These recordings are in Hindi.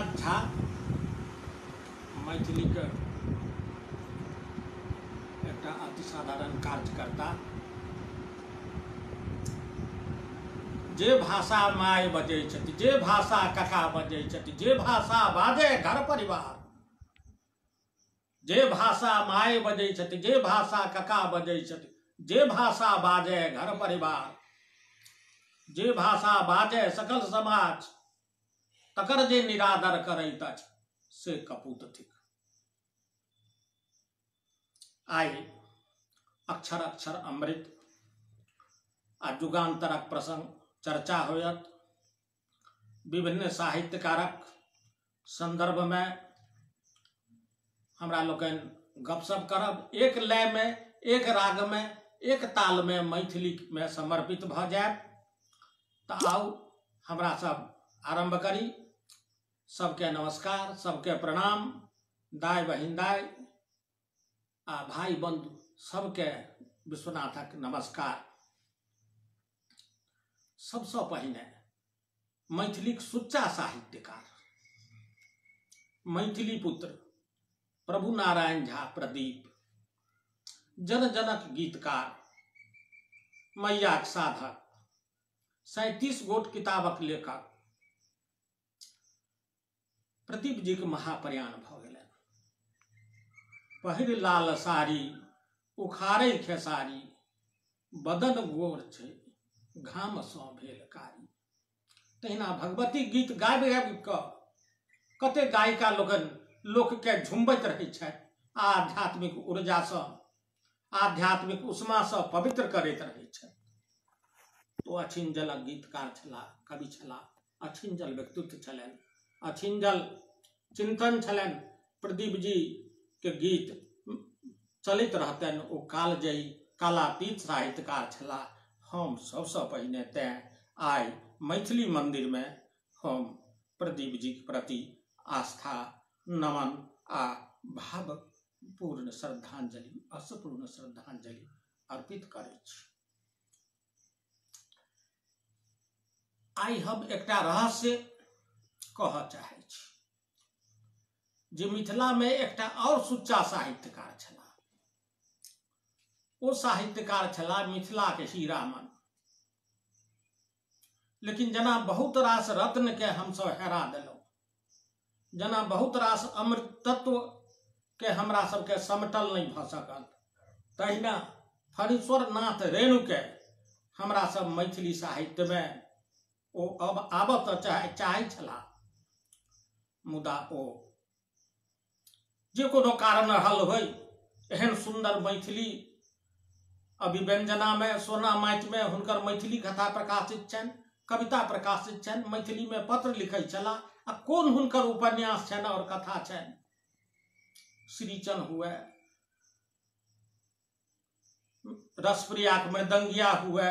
रविन्द्रनाथ झा मैथिली के एक अतिसाधारण कार्यकर्ता, जे भाषा माय बजै छथि, जे भाषा कका बजै छथि, जे भाषा बाजे घर परिवार, जे भाषा माय बजै छथि, जे भाषा कका बजै छथि, जे भाषा बाजे घर परिवार, जे भाषा बाजे सकल समाज, तकर जे निरादर करैत अछि से कपूत थिक। आइ अक्षर अक्षर अमृत आ युगांतरक प्रसंग चर्चा होयत। विभिन्न साहित्यकारक संदर्भ में हमरा लोकन गपशप करब। एक लय में, एक राग में, एक ताल में मैथिली में समर्पित भ जाए। तो आउ हमरा सब आरंभ करी। सबके नमस्कार, सबके प्रणाम। दाय बहिन दाय आ भाई बंधु सबके विश्वनाथक नमस्कार। सबसे पहिने मैथिलीक सुच्चा साहित्यकार मैथिली पुत्र प्रभु नारायण झा प्रदीप, जन जनक गीतकार, मैयाक साधक, 37 गोट किताबक लेखक प्रदीप जी के महाप्रयाण भ गेलनि। पहिर लाल साड़ी उखाड़े खेसारी, बदन गोर छै घाम सँ भेल कारी। तहिना भगवती गीत गाबि गाबि कऽ कते गायिका लोकन लोक के झुंबैत रहै छथि, आध्यात्मिक ऊर्जा सँ, आध्यात्मिक उष्मा सँ पवित्र करैत रहै छथि। तो अछिंजलक गीतकार छलाह, कवि छलाह, अछिंजल व्यक्तित्व छलनि, अछिंजल चिंतन छलनि। प्रदीप जी के गीत चलित रहतनि। ओ कालजयी कालातीत साहित्यकार छलाह। हम सबसे पहिने तैं आइ मैथिली मंदिर में हम प्रदीप जी के प्रति आस्था, नमन आ भावपूर्ण श्रद्धांजलि, अश्रुपूर्ण श्रद्धांजलि अर्पित करै छी। आइ हम एकटा रहस्य कहऽ चाहै छी जे मिथिला में एकटा और सुच्चा साहित्यकार छलाह। ओ साहित्यकार छलाह मिथिला के हीरामन। लेकिन जना बहुत रास रत्न के हम सब हेरा देलौं, जना बहुत रास अमृत तत्व के हमरा सबके समटल नहीं भ सकल, तहिना फणीश्वर नाथ रेणु के हमरा सब मैथिली साहित्य में ओ अब आबत चाहै छलाह। मुदा ओ जे कोनो कारण रहल होइ, एहन सुंदर मैथिली अभिव्यंजना में, सोना माटि में हुनकर मैथिली कथा प्रकाशित छनि, कविता प्रकाशित छनि, मैथिली में पत्र लिखै छलाह। आ कोन हुनकर उपन्यास छनि और कथा छनि। श्रीचन हुए, रसप्रियाक मृदंगिया हुए,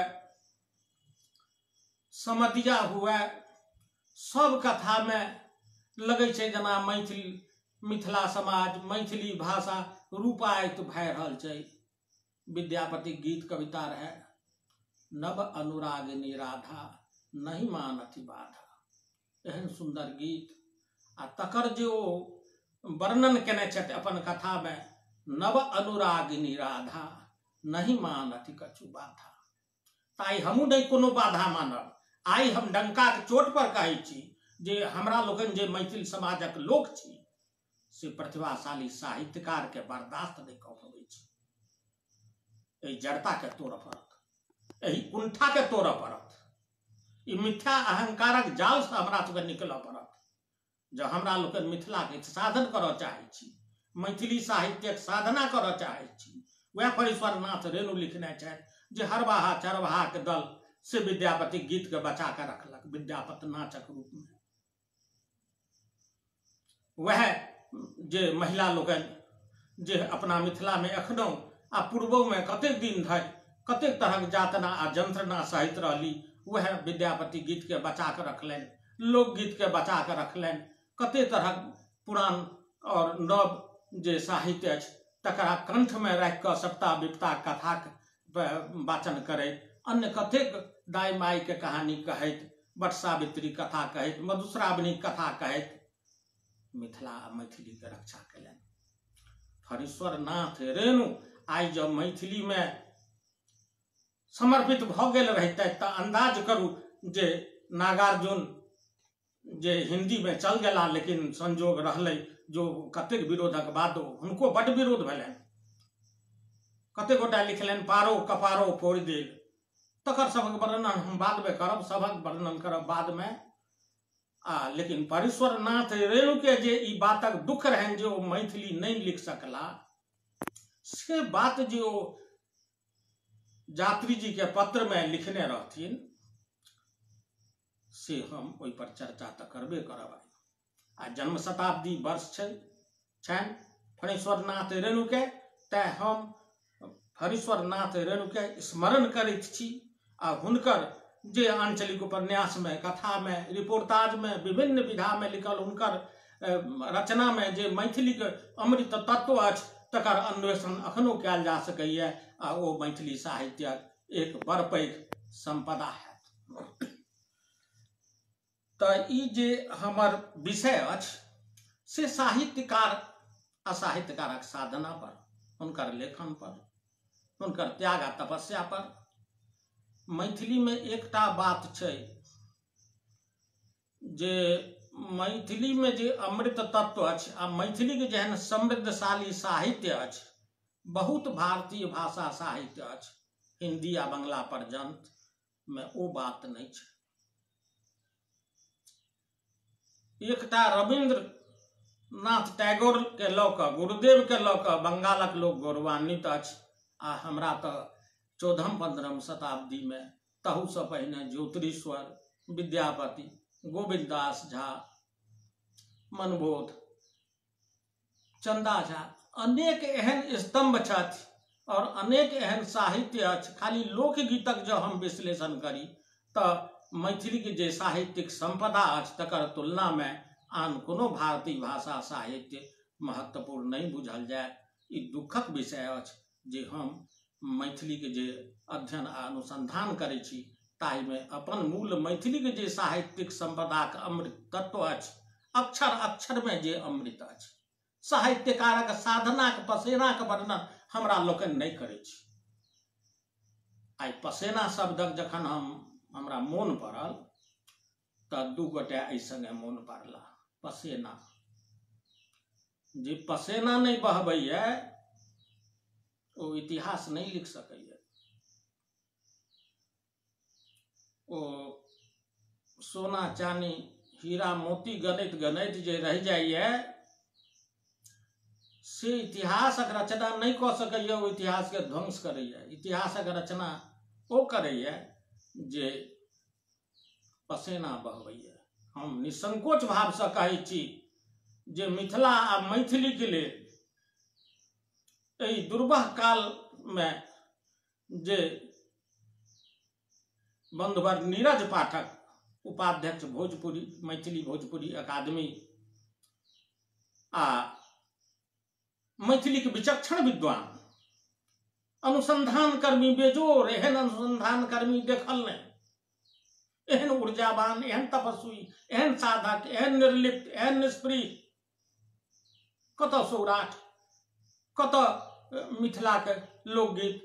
समदिया हुए, सब कथा में लगे छे जना मैथिली, मिथिला समाज, मैथिली भाषा रूपायित भय रहल छे। विद्यापति गीत कविता रहे, नभ अनुरागिनी राधा नहीं मानथि बाधा। एहन सुंदर गीत आ तकर जे ओ वर्णन केने छथि अपन कथा में, नभ अनुरागिनी राधा नहीं मानथि कछु बाधा। ताई हमू नहीं कोनो बाधा मानब। आई हम डंका के चोट पर कहै छी जे हमरा लोगन जे मैथिल समाजक लोक छी से प्रतिभाशाली साहित्यकार के बर्दाश्त नहीं कऽ पबै छी। एहि जड़ता के तोड़ पड़त, एहि कुंठा के तोड़ पड़त, ई मिथ्या अहंकारक जाल से हमरा सबके निकलऽ पड़त। जब हमरा लोगन मिथिला के साधन करऽ चाहै छी, मैथिली साहित्यक साधना करऽ चाहै छी, वह फणीश्वर नाथ रेणु लिखने छथि जे हरवाहा चरवाहा के दल से विद्यापति गीत के बचा के रखलक विद्यापति नाचक रूप में। वह जे महिला लोगन जे अपना मिथिला में एखनो आ पूर्वो में कतेक दिन धरि कतेक तरह जातना आ जंत्रणा सहित रहली, वह विद्यापति गीत के बचा के रखलनि, लोकगीत के बचा के रखलनि। कते तरह पुरान और नव जे साहित्य अछि तकरा कंठ में रख कऽ सप्ताह विपता कथा वाचन करैत, अन्य कतेक दाई माई के कहानी कहैत, बट सावित्री कथा कहैत, मधुश्रावणी कथा कहैत, मिथिला आ मैथिली के रक्षा कयलनि। फणीश्वर नाथ रेणु आइ जब मैथिली में समर्पित भ गेल रहितै तऽ अंदाज करू जे नागार्जुन जे हिंदी में चल गेला, लेकिन संजोग रहलै जो कतेक विरोधक बादो हुनको बड विरोध भेलनि। कते गोटा लिखलनि पारो कपारो फोड़ देल, तकर सबक वर्णन हम बाद में करब, सबक वर्णन करब बाद में। लेकिन फणीश्वर नाथ रेणु के जे ई बातक दुख रहनि जे ओ मैथिली नहीं लिख सकला, से बात जे ओ यात्री जी के पत्र में लिखने रहथिन से हम ओहि पर चर्चा तो करबे करब। आ जन्म शताब्दी वर्ष छनि फणीश्वर नाथ रेणु के, तैं हम फणीश्वर नाथ रेणु के स्मरण करैत छी। आ हुनकर जे आंचलिक उपन्यास में, कथा में, रिपोर्टाज में, विभिन्न विधा में लिखल हुनकर रचना में जे मैथिली के अमृत तत्व अछि तकर अन्वेषण अखनो कयल जा सकैए आ ओ मैथिली साहित्यक एक बड़ पैघ संपदा है। तो ई जे हमर विषय अछि से साहित्यकार आ साहित्यकारक साधना पर, हुनकर लेखन पर, हुनकर त्याग आ तपस्या पर। मैथिली में एकटा बात छै जे मैथिली में जे अमृत तत्व अछि आ मैथिली के जेहन समृद्धशाली साहित्य अछि, बहुत भारतीय भाषा साहित्य अछि, हिंदी आ बंगला पर्यंत में ओ बात नहीं छै। एकटा रविंद्र नाथ टैगोर के लऽ कऽ, गुरुदेव के लऽ कऽ बंगालक लोग गौरवान्वित अछि। आ हमरा तो 14वीं-15वीं शताब्दी में तहु से पहिने ज्योतिरीश्वर, विद्यापति, गोविंददास झा, मनबोध, चंदा झा, अनेक एहन स्तंभ छथि और अनेक एहन साहित्य अछि। खाली लोकगीतक जो हम विश्लेषण करी तऽ मैथिली के जे साहित्यिक संपदा अछि तकर तुलना में आन कोनो भारतीय भाषा साहित्य महत्वपूर्ण नहीं बुझल जाय। ई दुखक विषय अछि जे हम मैथिली के जे अध्ययन आ अनुसंधान करै छी ताहि में अपन मूल मैथिली के जे साहित्यिक संपदाक अमृत तत्व अछि, अक्षर अक्षर में जे अमृत अछि, साहित्यकारक साधनाक पसेनाक वर्णन हमरा लोकनि नहीं करै छी। आइ पसेना शब्दक जखन हमरा मोन पड़ल तऽ दू गोटे एहि संगे मोन पड़ला। पसेना, जे पसेना नहीं बहबैया ओ इतिहास नहीं लिख सकैया। ओ सोना चानी हीरा मोती गणित गणित जे रह जाइए से इतिहासक रचना नहीं कऽ सकैया, ओ इतिहास के ध्वंस करैया। इतिहासक रचना ओ करैया जे पसेना बहबैया। हम निसंकोच भाव से कहै छी जे मिथिला आ मैथिली के लेल एहि दुर्बह काल में जे बंधुवर नीरज पाठक, उपाध्यक्ष भोजपुरी मैथिली भोजपुरी अकादमी आ मैथिली के विचक्षण विद्वान अनुसंधान कर्मी बेजोर, एहन अनुसंधान कर्मी देखल नहीं, एहन ऊर्जावान, एहन तपस्वी, एहन साधक, एहन निर्लिप्त, एहन निष्प्रिय, कत सौराठ, कत मिथिला के लोकगीत,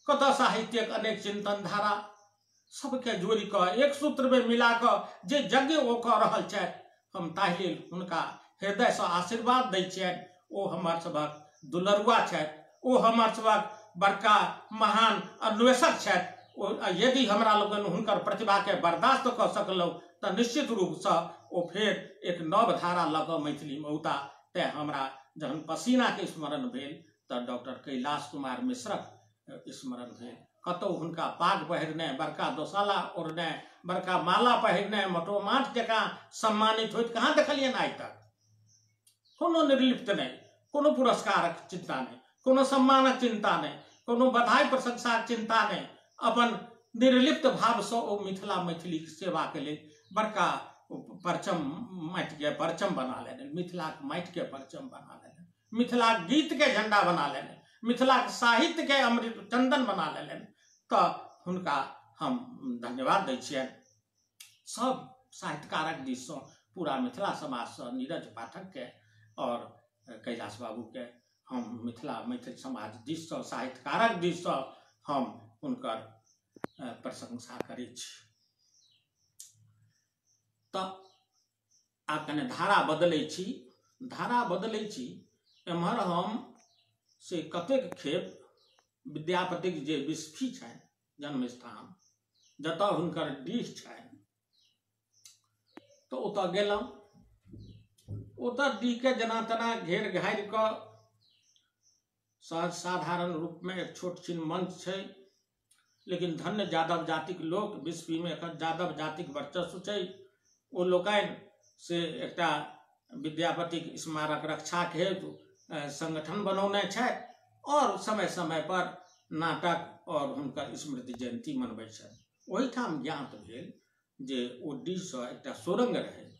कत साहित्यक अनेक चिंतन धारा, सबके जोड़ि कऽ एक सूत्र में मिला कऽ जे यज्ञ ओ कऽ रहल छथि, हम ताहि लेल हुनका हृदय से आशीर्वाद दै छियनि। ओ हमर सबक दुलरुआ छथि, ओ हमर सबक बड़का महान अन्वेषक छथि। यदि हमरा लोगन हुनकर प्रतिभा के बर्दाश्त कऽ सकलहुँ तऽ निश्चित रूप से ओ फेर एक नव धारा लऽ कऽ मैथिली में औता। तैं हमरा जहन पसीना के स्मरण भेल तऽ डॉक्टर कैलाश कुमार मिश्रक स्मरण भेल। कतौ हुनका पाग पहिरने, बड़का दोसाला ओढ़ने, बड़का माला पहिरने, मटोमाठ जकाँ सम्मानित होइत कहाँ देखलियनि आइ तक। कोनो निर्लिप्त नहीं, कोनो पुरस्कारक चिंता नहीं, कोनो सम्मानक चिंता नहीं, कोनो बधाई प्रशंसाक चिंता नहीं, अपन निर्लिप्त भाव से ओ मिथिला मैथिली के सेवा के लिए बड़का परचम माटि के परचम बना लेने, मिथिला माटि के परचम बना लेने, मिथिला गीत के झंडा बना लेने, मिथिला साहित्य के अमृत चंदन बना लेने। तो हुनका हम धन्यवाद दै छियनि। सब साहित्यकारक दिस पूरा मिथिला समाज से नीरज पाठक के और कैलाश बाबू के हम मैथिल समाज दिस से साहित्यकारक दिस से हम हुनकर प्रशंसा करै छी। तऽ आ कने धारा बदलै छी एम्हर हम से कतेक खेप विद्यापतिक जे बिस्फी छनि जन्मस्थान जतऽ हुनकर डीह छनि तऽ ओतऽ गेलहुँ। ओतऽ डीह के जेना तेना घेर घारि कऽ सहज साधारण रूप में एक छोट छिन मंच छै, लेकिन धन्य यादव जातिक लोक बिस्फी में एकर यादव जातिक वर्चस्व छै। ओ लोकनि से एकटा विद्यापतिक स्मारक रक्षा हेतु संगठन बनौने छथि और समय समय पर नाटक और हुनकर स्मृति जयंती मनबै छथि। ओहिठाम ज्ञात भेल जे ओ डीह सँ एकटा सुरंग रहै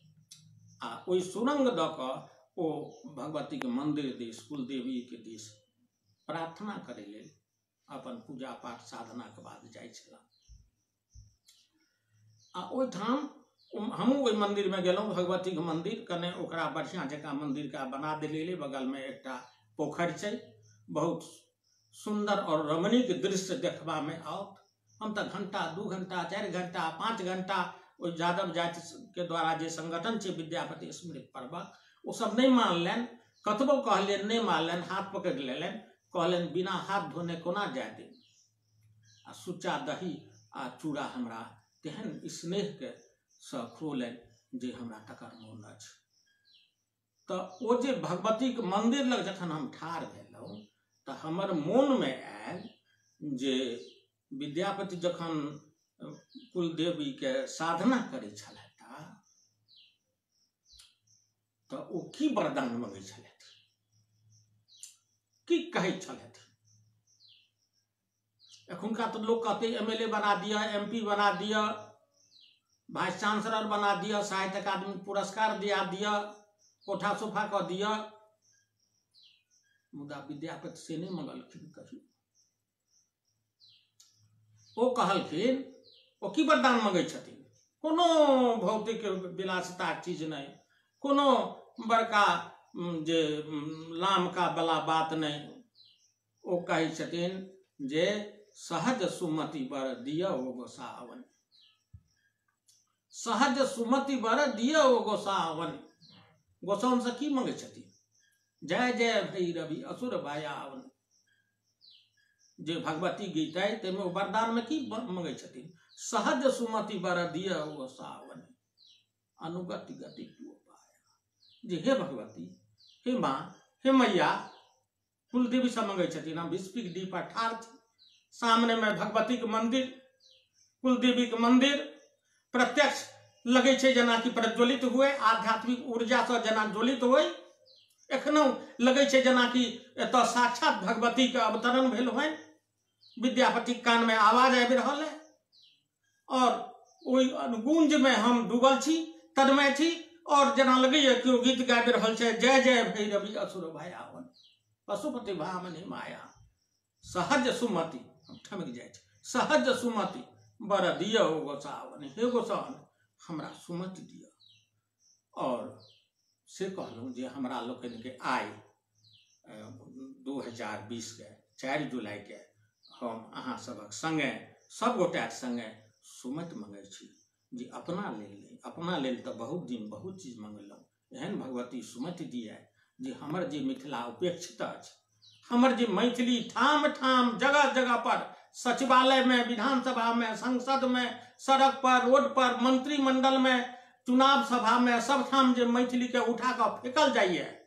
आ ओहि सुरंग दऽ कऽ ओ भगवती के मंदिर दिस कुलदेवी के दिस प्रार्थना करे लेल अपन पूजा पाठ साधना के बाद जाइ छलाह। आ ओहिठाम हमहूँ ओहि मंदिर में गेलहुँ, भगवती के मंदिर कने ओकरा बढ़िया जकाँ मंदिर का बना देले, बगल में एकटा पोखरि छै, बहुत सुंदर और रमणीक दृश्य देखबा में आओत। हम तऽ घंटा 2 घंटा 4 घंटा 5 घंटा ओहि यादव जाति के द्वारा जे संगठन छै विद्यापति स्मृति पर्वक ओ सब नहीं मानलनि, कतबो कहलियनि नहीं मानलनि, हाथ पकड़ लेलनि, कहलनि बिना हाथ धोने कोना जाय दे। आ सुच्चा दही आ चूड़ा हमरा तेहन स्नेह के सँ खुओलनि जे हमरा तकर मोन अछि। तऽ ओ जे भगवती के मंदिर लग जखन हम ठाढ़ भेलहुँ तऽ हमर मोन में आयल जे विद्यापति जखन कुलदेवी के साधना करै छलथि तऽ ओ की वरदान मंगै छलथि, की कहै छलथि। एखुनका तो लोग कहते MLA बना दिया, MP बना दिया, वाइस चांसलर बना दिया, साहित्य अकादमी पुरस्कार दिया दिया, कोठा सोफा कह दिया। मुदा विद्यापति से नहीं मंगलखिन कभी। ओ कहलखिन ओ की वरदान मंगै छथिन, कोनो भौतिक विलासिता चीज नहीं, कोनो बड़का जे लाम का बला बात नहीं। ओ कहै छथिन जे सहज सुमति बर दिया ओ गोसावन, सहज सुमति बर दिया ओ गोसावन। गोसाउन से की मंगै छथिन, जय जय भैरवी असुर भयावन जे भगवती गीत है तेमे वरदान में की मंगै छथिन, सहज सुमति बर दिया ओ गोसावन अनुगति गति क्यों पाया। जे हे भगवती, हे माँ, हे मैया, कुलदेवी से मंगै छथिन। हम बिस्फी डी पर ठाढ़ थी, सामने में भगवती के मंदिर, कुलदेवी के मंदिर प्रत्यक्ष लगे छे जेना कि प्रज्वलित हुए, आध्यात्मिक ऊर्जा से जेना ज्वलित हुए। एखनो लगे छे जेना कि एतऽ साक्षात भगवती के अवतरण भेल हुए, विद्यापति कान में आवाज आबि रहल है और ओहि अनुगूंज में हम डूबल छी, तन्मय छी और जना लगे कि गीत गाबि रहल छे, जय जय भैरवी असुर भयावन पशुपति भामनि माया सहज सुमति। हम ठमक जाए, सहज सुमति बर दिया ओ गोसावन, हे गोसावन हमरा सुमति दिया। और से कहलहुँ जे हमरा लोकनि के आइ 2020 के 4 जुलाई के हम अहाँ सबक संगे सब गोटा संगे सुमति मंगै छी जे अपना लेल तो बहुत दिन बहुत चीज मंगलहुँ, एहन भगवती सुमति दिए जे हमर जे मिथिला उपेक्षित अछि, हमर जे मैथिली ठाम ठाम जगह जगह पर सचिवालय में, विधानसभा में, संसद में, सड़क पर, रोड पर, मंत्रिमंडल में, चुनाव सभा में, सब ठाम जे मैथिली के उठा कर फेकल जाइए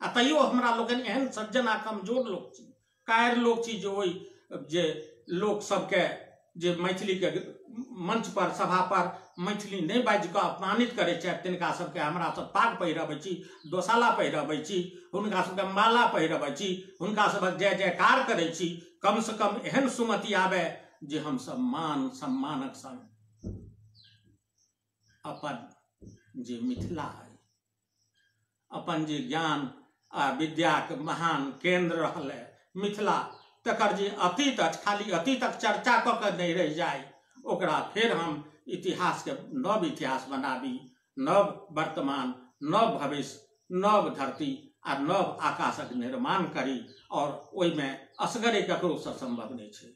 आ तैयो हमरा लोगन एहन सज्जन आ कमजोर लोग छी, कायर लोग छी जे लोग सबके जे मैथिली के मंच पर सभा पर मैथिली नहीं बाजि कऽ अपमानित करे छथि, तिनका सबके हमरा सब पाग पहिरबै छी, दोसाला पहिरबै छी, हुनका सबके माला पहिरबै छी, हुनका सबक जय जयकार करै छी। कम से कम एहन सुमति आवे जे हम सब मान सम्मानक संग अपन जे मिथिला है, अपन जे ज्ञान आ विद्या के महान केंद्र रहल है मिथिला, तकर जे अतीत अछि, खाली अतीतक चर्चा कऽ के नहीं रह जाए, ओकरा फिर हम इतिहास के नव इतिहास बनाबी, नव वर्तमान, नव भविष्य, नव धरती आ नव आकाशक निर्माण करी और ओहि में असगरे ककरो से संभव नहीं है।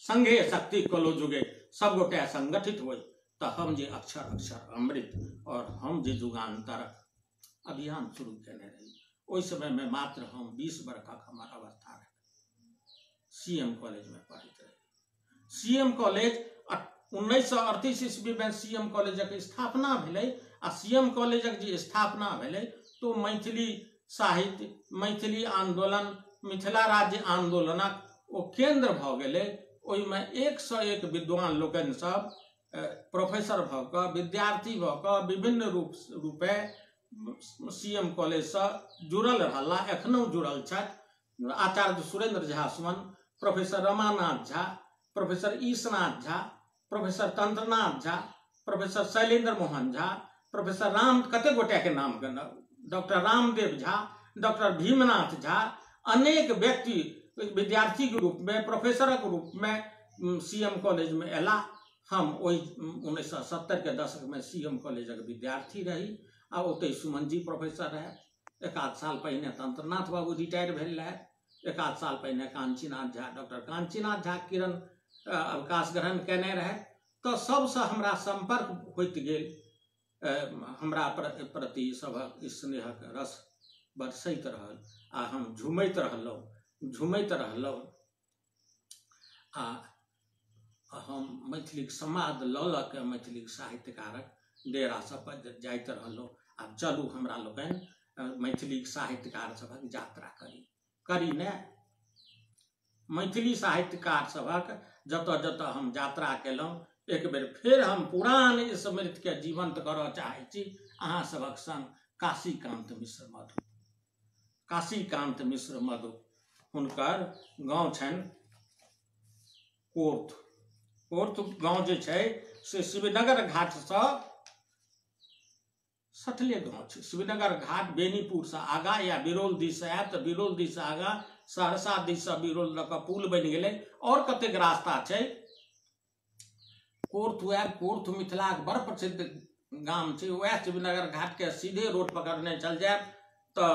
संघे शक्ति कलो जुगे सब गोटे संगठित हो तो हम जे अक्षर अक्षर अमृत और हम जे जुगान्तर अभियान शुरू केने रही। उस समय में मात्र हम 20 वर्ष का हमारा अवस्था रहे। सीएम कॉलेज में पढ़ते रहे। सीएम कॉलेज 1938 ईस्वी में सीएम कॉलेज की स्थापना भेलै आ सीएम कॉलेज की स्थापना भेलै तो मैथिली साहित्य, मैथिली आंदोलन, मिथिला राज्य आंदोलनक ओ केंद्र भ गेलै। ओहि में 101 विद्वान लोकनि सब प्रोफेसर भ क, विद्यार्थी भ क विभिन्न रूपे सीएम कॉलेज से जुड़ल रहला, एखनो जुड़ल छथि। Acharya Surendra Jha Suman, professor Ramanath Jha, professor Ishnath Jha, professor Tantranath Jha, professor Shailendra Mohan Jha, professor Ram, कते गोटे के नाम डॉक्टर रामदेव झा, डॉक्टर भीमनाथ झा, अनेक व्यक्ति विद्यार्थी के रूप में, प्रोफेसर के रूप में सीएम कॉलेज में एला। हम वही 1970 के दशक में सीएम कॉलेज के विद्यार्थी रही आ ओते सुमन जी प्रोफेसर रहे। एक आध साल पहले तंत्रनाथ बाबू रिटायर भेल रहे। एक आध साल पहले कांचीनाथ झा, डॉक्टर कांचीनाथ झा किरण अवकाश ग्रहण केने रहे। तो सबसे हमरा संपर्क होइत गेल। हमरा प्रति सबक स्नेहक रस बरसैत रहल आ हम झुमैत रहलहुँ आ हम मैथिलीक समाद लऽ के मैथिलीक साहित्यकारक डेरा सब पर जाइत रहलहुँ। आ चलू हमरा लोकनि मैथिलीक साहित्यकार सबक यात्रा करी ने। मैथिली साहित्यकार सबक जतऽ जतऽ हम यात्रा केलहुँ, एक बेर फिर हम पुरान स्मृति के जीवंत करऽ चाहै छी अहाँ सबक संग। काशीकांत मिश्र मधु, काशीकांत मिश्र मधु, हुनकर गाँव छनि कोर्थ। कोर्थ गाँव जे छै से शिवनगर घाट से सटले गाँव छै। शिवनगर घाट बेनीपुर से आगा या बिरौल दिस से आयब तो बिरौल दिस से आगा, सहरसा दिस से बिरौल लऽ कऽ पुल बनि गेलै और कतेक रास्ता छै। कोर्थ आयब, कोर्थ मिथिला के बड़ प्रसिद्ध गाम छै। वह शिवनगर घाट के सीधे रोड पकड़ने चल जाए तो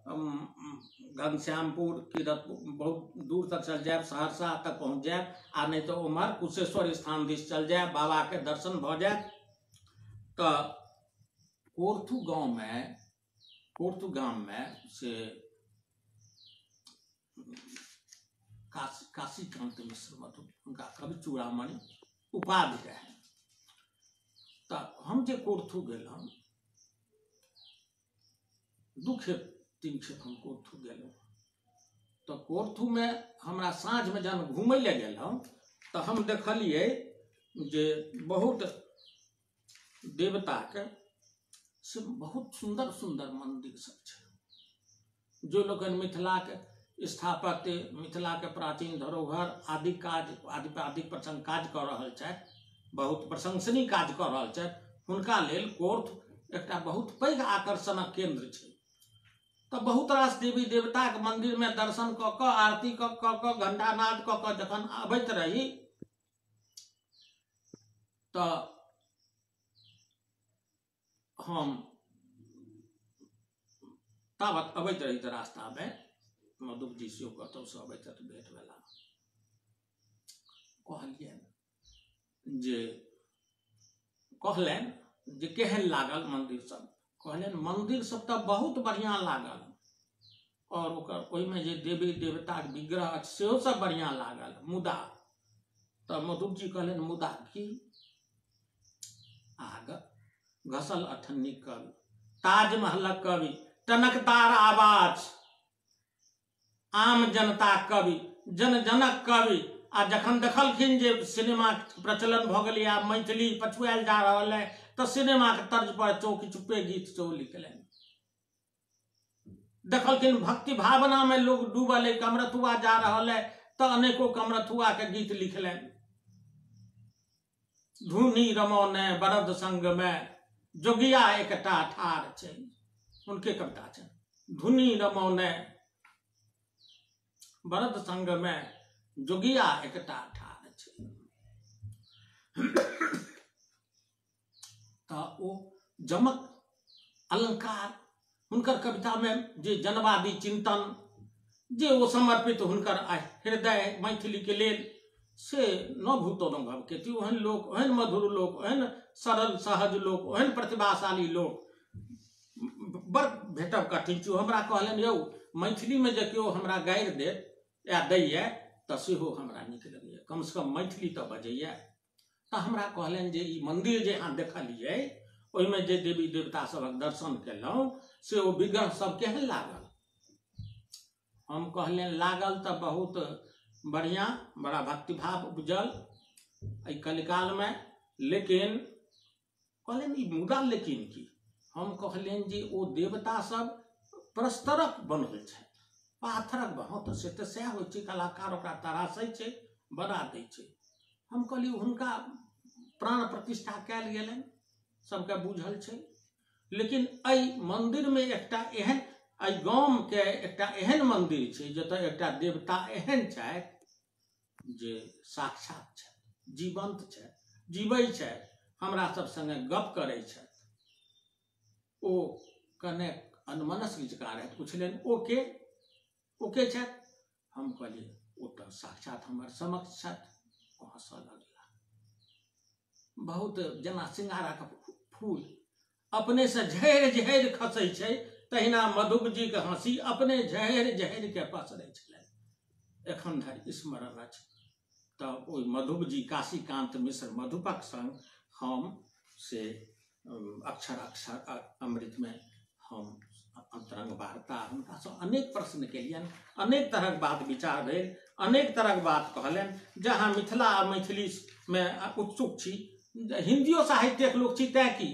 घनश्यामपुर कीरतपुर बहुत दूर तक चल जाए, सहरसा तक पहुँच जाए। आ नहीं तो उमर कुशेश्वर स्थान दिस चल जाए, बाबा के दर्शन भ जाए। तो कोर्थू गांव में से काशीकांत मिश्र मधु, उनका कवि चूड़ामणि उपाधि रहे। तो हम जे कोर्थू गेलहुँ, 2 खेप 3 खेप हम कोर्थू गेलहुँ। तो कोर्थू में हमरा साँझ में जब घूमय ले गेलहुँ तो हम देखलिए जे बहुत देवता के से बहुत सुंदर सुंदर मंदिर सब छै। जो लोग मिथिला के स्थापत्य, मिथिला के प्राचीन धरोहर आदि काज आदि प्रसंग काज कर रहल छथि, बहुत प्रशंसनीय काज कर रहल छथि, हुनका लेल कोर्थ एकटा बहुत पैघ आकर्षणक केंद्र छै। तो बहुत रास देवी देवता के मंदिर में दर्शन क क, आरती क क, घंटानाद क क जखन अबैत रही तो हम तावत अबैत रही तो रास्ता में मधुप जी से कतौ से अबैत भेट भेला। कहलन जे केहन लागल मंदिर सब। कहलन मंदिर सब तो बहुत बढ़िया लागल और ओहि में जे देवी देवता के विग्रह सेहो सब बढ़िया लागल। मुदा तो मधुप जी कहलन मुदा की? आग घसल अठन्नी कवि, ताजमहलक कवि, टनकदार आवाज, आम जनता कवि, जन जनक कवि। आ जखन देखलखिन जे सिनेमा प्रचलन भ गेलै आ मैथिली पछुआल जा रहल है तो सिनेमा के तर्ज पर चौकी चुप्पे गीत सेहो लिखलनि। देखलखिन भक्ति भावना में लोग डूबल है, कमरथुआ जा रहल है तो अनेकों कमरथुआ के गीत लिखलनि। धुनी रमौने बरद संग में जोगिया एकटा ठाढ़ छै, उनके कविता छै। धुनी रमौने बरद संग में जोगिया एकटा ठाढ़ छै। तो ओ जमक अलंकार, हुनकर कविता में जे जनवादी चिंतन जे ओ समर्पित हुनकर हृदय मैथिली के लेल से न भूतो न भवकेति। ओहन लोक, ओहन मधुर लोक, ओहन सरल सहज लोक, ओहन प्रतिभाशाली लोक बड़ भेटब कठिन छै। हमरा कहलनि यौ मैथिली में जे केओ हमरा गारि देत या दैए तऽ सेहो हमरा नीक लगैए, कम से कम मैथिली तऽ बजैए। तऽ हमरा कहलनि जे ई मंदिर जे अहाँ देखलियै ओहिमे जे देवी देवता सबक दर्शन केलहुँ से ओ विग्रह सब केहन लागल? हम कहलियनि लागल तऽ बहुत बढ़िया, बड़ा भक्तिभाव उपजल एहि कलिकाल में, लेकिन कहलियनि ई मुदा लेकिन की? हम कहलियनि जे ओ देवता सब प्रस्तरक बनल छै, पाथरक बहुत से तऽ सएह होइ छै, कलाकार ओकरा तराशै छै, बना दै छै। हम कहलियै हुनका प्राण प्रतिष्ठा कयल गेलनि, सबके बुझल छै, लेकिन एहि मंदिर में एकटा एहन, एहि गाम के एकटा एहन मंदिर छै जतऽ एकटा देवता एहन छथि जे साक्षात छथि, जीवंत छथि, जीवै छथि, हमरा सब संगे गप करै छथि। ओ कने अनमनस्क विचार रहथि, पुछलनि ओ के छथि? हम कहलियै ओ तऽ साक्षात हमर समक्ष छथि। ओ हँसऽ लगला, बहुत जेना सिंगारक फूल अपने से झड़ि झड़ि खसै छै तहिना मधुप जी के हंसी अपने झड़ि झड़ि के पसरै छलनि। एखन धरि स्मरण अछि। तऽ ओहि मधुप जी काशीकांत मिश्र मधुपक संग हम से अक्षर अक्षर अमृत में हम अंतरंग वार्ता हुनका से अनेक प्रश्न केलियनि, अनेक तरहक बात विचार भेल, अनेक तरहक बात कहलनि। जहाँ मिथिला आ मैथिली में उत्सुक छी, हिंदियो साहित्यक लोक छी तैं की,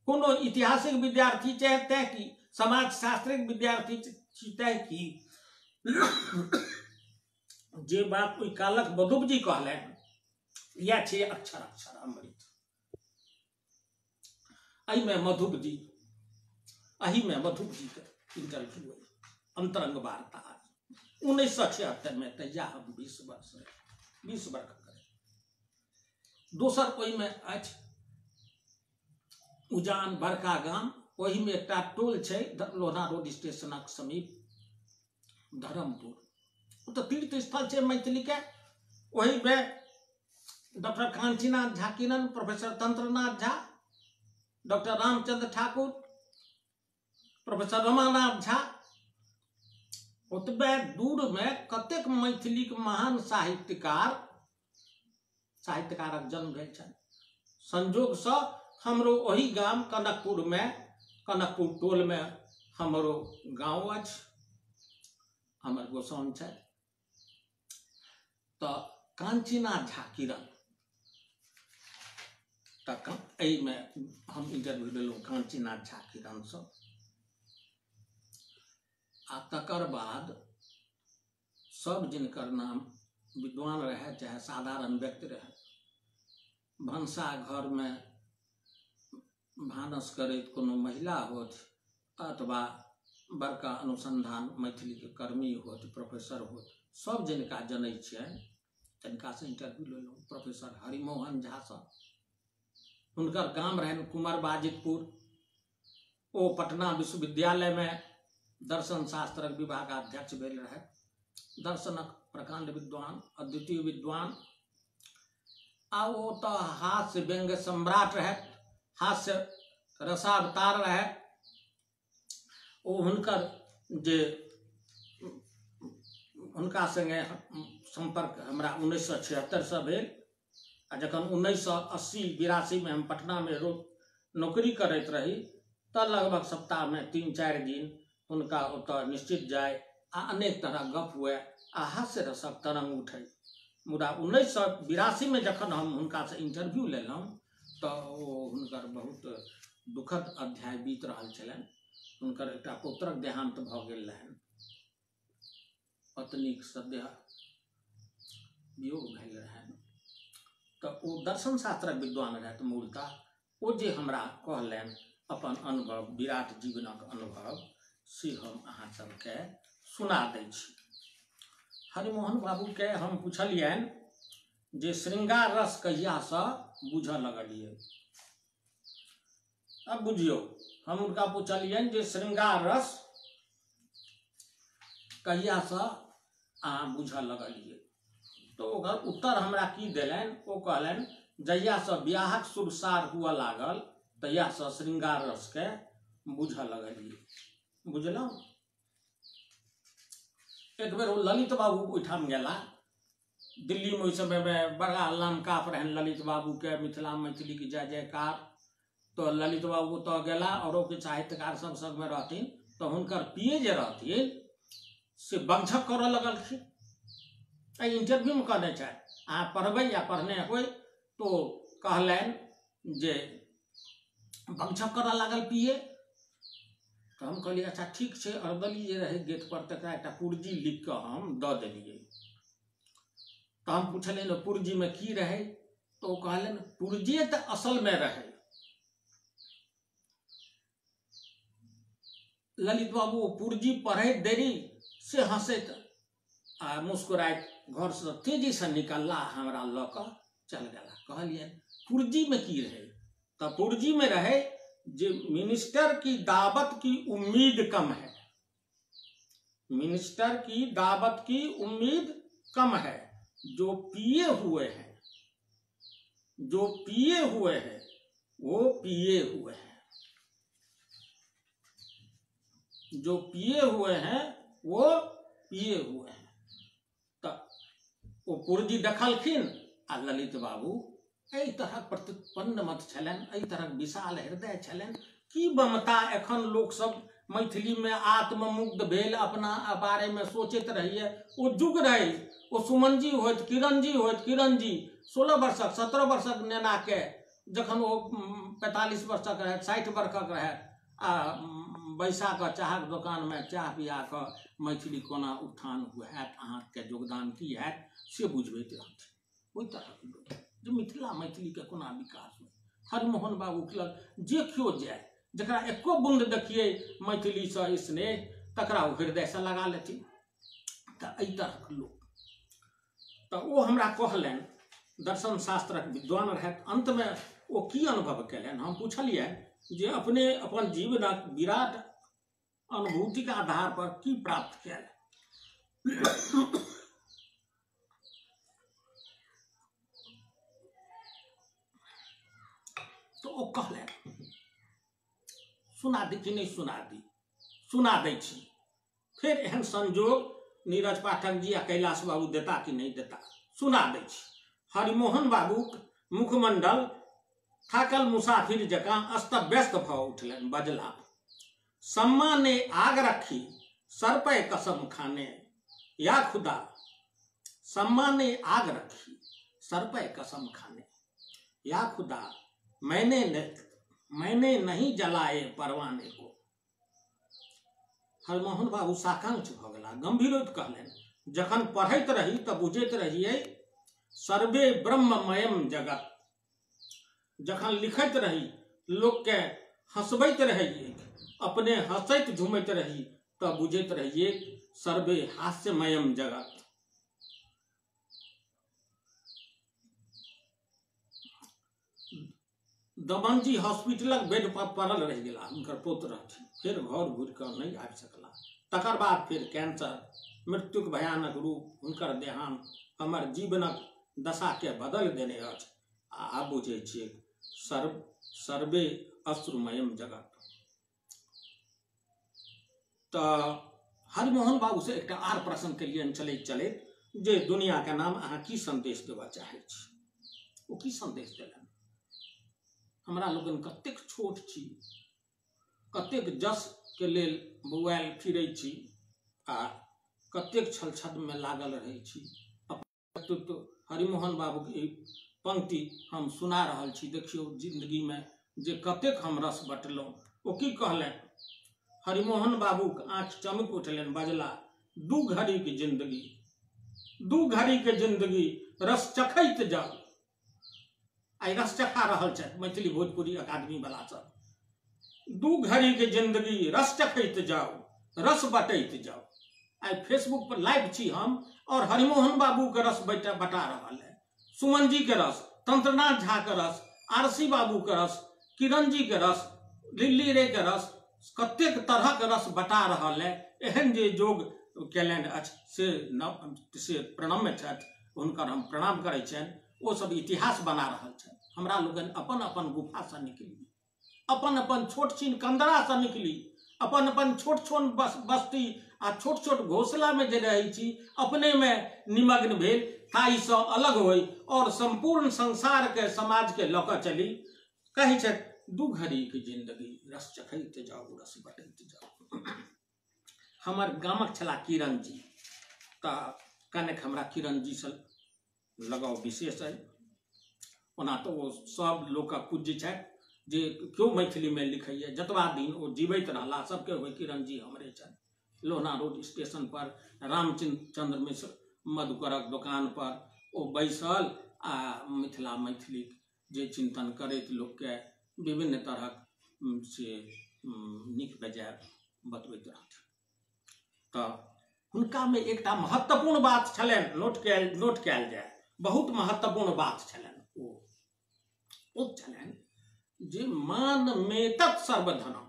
कोनो ऐतिहासिक विद्यार्थी चाहे तैं की, समाज शास्त्रिक विद्यार्थी छी तैं की, जे बात ओहि कालक मधुप जी कहलनि इएह छै अक्षर अक्षर अमृत। एहि में मधुप जी के इंटरव्यू अंतरंग वार्ता 1976 में, तहिया हम 20 वर्ष करे। दोसर ओहि में अछि उजान बड़का गाम, ओहि में एकटा टोल छै लोहना रोड स्टेशनक समीप धर्मपुर, ओ तऽ तीर्थ स्थल छै मैथिली के। ओहि में doctor Kanchinath Jha Kiran, professor Tantranath Jha, doctor Ramchandra Thakur, professor Ramanath Jha, ओतबे दूर में कतेक मैथिली के महान साहित्यकारक जन्म भेल छनि। संजोग से हमरो ओही गाम कनकपुर में, कनकपुर टोल में हमरो गाँव अछि, हमर गोसाउन छै। तो कांचीनाथ झा किरण, एहि में हम इंटरव्यू लेलहुँ कांचीनाथ झा किरण से। आ तकर बाद सब जिनकर नाम विद्वान रहे चाहे साधारण व्यक्ति रहे, भनसा घर में भानस करैत कोनो महिला होथ अथवा बड़का अनुसंधान मैथिली के कर्मी होथ, प्रोफेसर होथ, सब जिनका जनै छियनि तिनका से इंटरव्यू लेलहुँ। प्रोफेसर हरिमोहन झा से, हुनकर गाम रहनि कुमार बाजितपुर, ओ पटना विश्वविद्यालय में दर्शन शास्त्रक विभागाध्यक्ष भेल रहे, दर्शनक प्रकांड विद्वान, अद्वितीय विद्वान, आ ओ तऽ हास्य व्यंग्य सम्राट रहे, हास्य रसावतार रहे। ओ हुनकर जे हुनका संगे संपर्क हमरा 1976 से भेल, आ जखन 1980-82 में हम पटना में नौकरी करैत रही तऽ लगभग सप्ताह में 3-4 दिन हुनका ओतऽ निश्चित जाय आ अनेक तरह गप हुए आ हास्य रसक तरंग उठे। मुदा 1982 में जखन हम हुनका से इंटरव्यू लेलहुँ तऽ ओ हुनकर बहुत दुखद अध्याय बीत रहल छलनि। हुनकर एकटा पुत्रक देहांत भऽ गेल रहनि, पत्नीक सद्यः वियोग भेल रहनि। तऽ ओ दर्शन शास्त्रक विद्वान रहथि मूलतः। ओ जे हमरा कहलनि अपन अनुभव, विराट जीवनक अनुभव, से हम अहाँ सबके सुना दै छी। हरिमोहन बाबू के हम पुछलियनि जे श्रृंगार रस कहिया से बुझऽ लगलियै। अब बुझियौ हम उनका पूछलियन जे श्रृंगार रस कहिया से अहाँ बुझ लगलिए, तो ओकर उत्तर हमरा की देलन, ओ कहलन जहिया से ब्याहक सुरसार हुआ लागल तहिया से श्रृंगार रस के बुझ लगलिए। बुझलौं। एक बेर ललित बाबू ओहिठाम गेला, दिल्ली में ओहि समय में बड़ा लमकाप रहन ललित बाबू के, मिथिला मैथिली की जय जयकार। तो ललित बाबू तो गेला और के साहित्यकार सब संग में रहथिन, तो हुनकर पिए जे रहथिन से बंझक करऽ लगलखिन। इंटरव्यू में कहने छै अहाँ पढ़बै या पढ़ने होय, तो कहलन जे बंझक करऽ लागल पिए। तो हम कहलिए अच्छा ठीक छै, अरदली जे रहे गेट पर तकरा एकटा पुर्जी लिख के हम दऽ देलिए। तो हम पूछलिए पुर्जी में की रहे, तो कहलन पुर्जी तो असल में रहे। ललित बाबू पुर्जी पढ़े देरी से हंसैत आ मुस्कुराइत घर से तेजी से निकलला, हमरा ल क चल गला। कहलिए पुर्जी में की रहे, तो पुर्जी में रहे जे मिनिस्टर की दावत की उम्मीद कम है, मिनिस्टर की दावत की उम्मीद कम है, जो पिए हुए हैं, जो पिए हुए हैं वो पिए हुए हैं, जो पिए हुए हैं वो पिए हुए हैं। तो वो पुर्जी देखलखिन आ ललित बाबू एहि तरह प्रतिपन्न मत छलन, एहि तरह विशाल हृदय छलन कि बमता एखन लोक सब मैथिली में आत्ममुग्ध भेल अपना बारे में सोचैत रहिए। वो जुग रहे, वो सुमन जी होत, किरण जी होत, किरण जी 16 वर्षक 17 वर्षक नेना के जखन वो 45 वर्षक रहे, 60 वर्षक रहे आ बैसा के चाहक दुकान में चाह पिया के मैथिली कोना उत्थान हुए है, अहाँ के योगदान की है से बुझबैत रहथिन। ओहि तरह जो मिथिला मैथिली के कोना विकास हुए। हरिमोहन बाबू लग जे क्यों जाए, जकरा एको बूंद देखिए मैथिली से स्नेह, तकरा वो हृदय से लगा लेथिन। तो एहि तरह लोग, तो वो हमरा कहलन दर्शन शास्त्रक विद्वान रहत। अंत में वो की अनुभव कलन, हम पूछलिए जे अपने अपन जीवनक विराट अनुभूति के आधार पर की प्राप्त कयल। तो वो कहलन सुना दी कि नहीं सुना दी, सुना दै छी। फिर एहन संजोग नीरज पाठक जी आ कैलाश बाबू देता कि नहीं देता, सुना दै छी। हरिमोहन बाबू मुखमंडल थाकल मुसाफिर जकाँ अस्त व्यस्त भ उठलन, बजला सम्मा ने आग रखी सर पे कसम खाने, या खुदा सम्मा ने आग रखी सर पे कसम खाने, या खुदा मैंने नहीं जलाए परवाने को। हरिमोहन बाबू साकांक्ष भ गेला, गंभीर होइत कहलन जखन पढ़ैत रही तऽ बुझैत रहिए सर्वे ब्रह्ममयम जगत। जखन लिखैत रही लोक के हंसबैत रहिए, अपने हंसैत झुमैत रही तऽ बुझैत रहिए सर्वे हास्यमयम जगत। दमन जी हॉस्पिटलक बेड पर पड़ल रह गेला, हुनकर पुत्र रहथिन, फिर घर घुर कर नहीं आबि सकला। तकर बाद फिर कैंसर मृत्युक भयानक रूप, हुनकर देहांत हमर जीवनक दशा के बदल देने अछि। आ बुझे छियै सर्वे अश्रुमयम जगत। तो हरिमोहन बाबू से एक आर प्रश्न के लिए चलैत चलैत जे दुनिया के नाम अहाँ की संदेश देबऽ चाहै छी, ओ की संदेश देलनि। हमरा लोगन कतेक छोट छी, कतेक जस के लेल बौआल फिरै छी आ कतेक छल छद में लागल रहै छी। तो हरिमोहन बाबू के पंक्ति हम सुना रहल छी, देखियो जिंदगी में जे कतेक हम रस बटलहुँ। ओ की कहलनि, हरिमोहन बाबू के आँख चमक उठलनि, बजला दू घड़ी के जिंदगी, दू घड़ी के जिंदगी रस चखैत जाऊ। आई रस चखा रहल छथि मैथिली भोजपुरी अकादमी वाला सब। दू घड़ी के जिंदगी रस चखैत जाऊ, रस बटैत जाऊ। आई फेसबुक पर लाइव छी हम और हरिमोहन बाबू के रस बटा रहल है, सुमन जी के रस, तंत्रनाथ झा के रस, आरसी बाबू के रस, किरण जी के रस, लिल्ली रे के रस कतेक तरहक रस बटा रहल है, एहन जे जोग कयलनि अछि से प्रणम्य छथि, हुनकर हम प्रणाम करै छियनि। ओ सब इतिहास बना रहल छथि। हमरा लोगन अपन अपन गुफा से निकली, अपन अपन छोट छीन कंदरा से निकली, अपन अपन छोट छोट बस्ती आ छोट छोट घोसला में जे रहै छी अपने में निमग्न भेल, ताई से अलग होई और संपूर्ण संसार के समाज के लऽ कऽ चली। कहै छथि दू घड़ी के जिंदगी रस चखैत जाऊ, रस बटैत जाऊ। हमर गामक छला किरण जी, तऽ कनेक हमरा किरण जी से लगाव विशेष है। ओना तो वो सब लोकक पूज्य छथि, जे क्यों मैथिली में लिखैए, जतबा दिन ओ जीवित रहला सबके हुए किरण जी हमरे छथि। लोहना रोड स्टेशन पर रामचंद्र मिश्र मधुकरक दुकान पर ओ बैसल आ मिथिला मैथिली जे चिंतन करैत लोक के विभिन्न तरहक से नीक बेजाय बतबैत रहथि। तऽ हुनका में एकटा महत्वपूर्ण बात छलनि, नोट कयल जाय, बहुत महत्वपूर्ण बात छलनि। ओ छलनि जे मान मेतत सर्वधनम,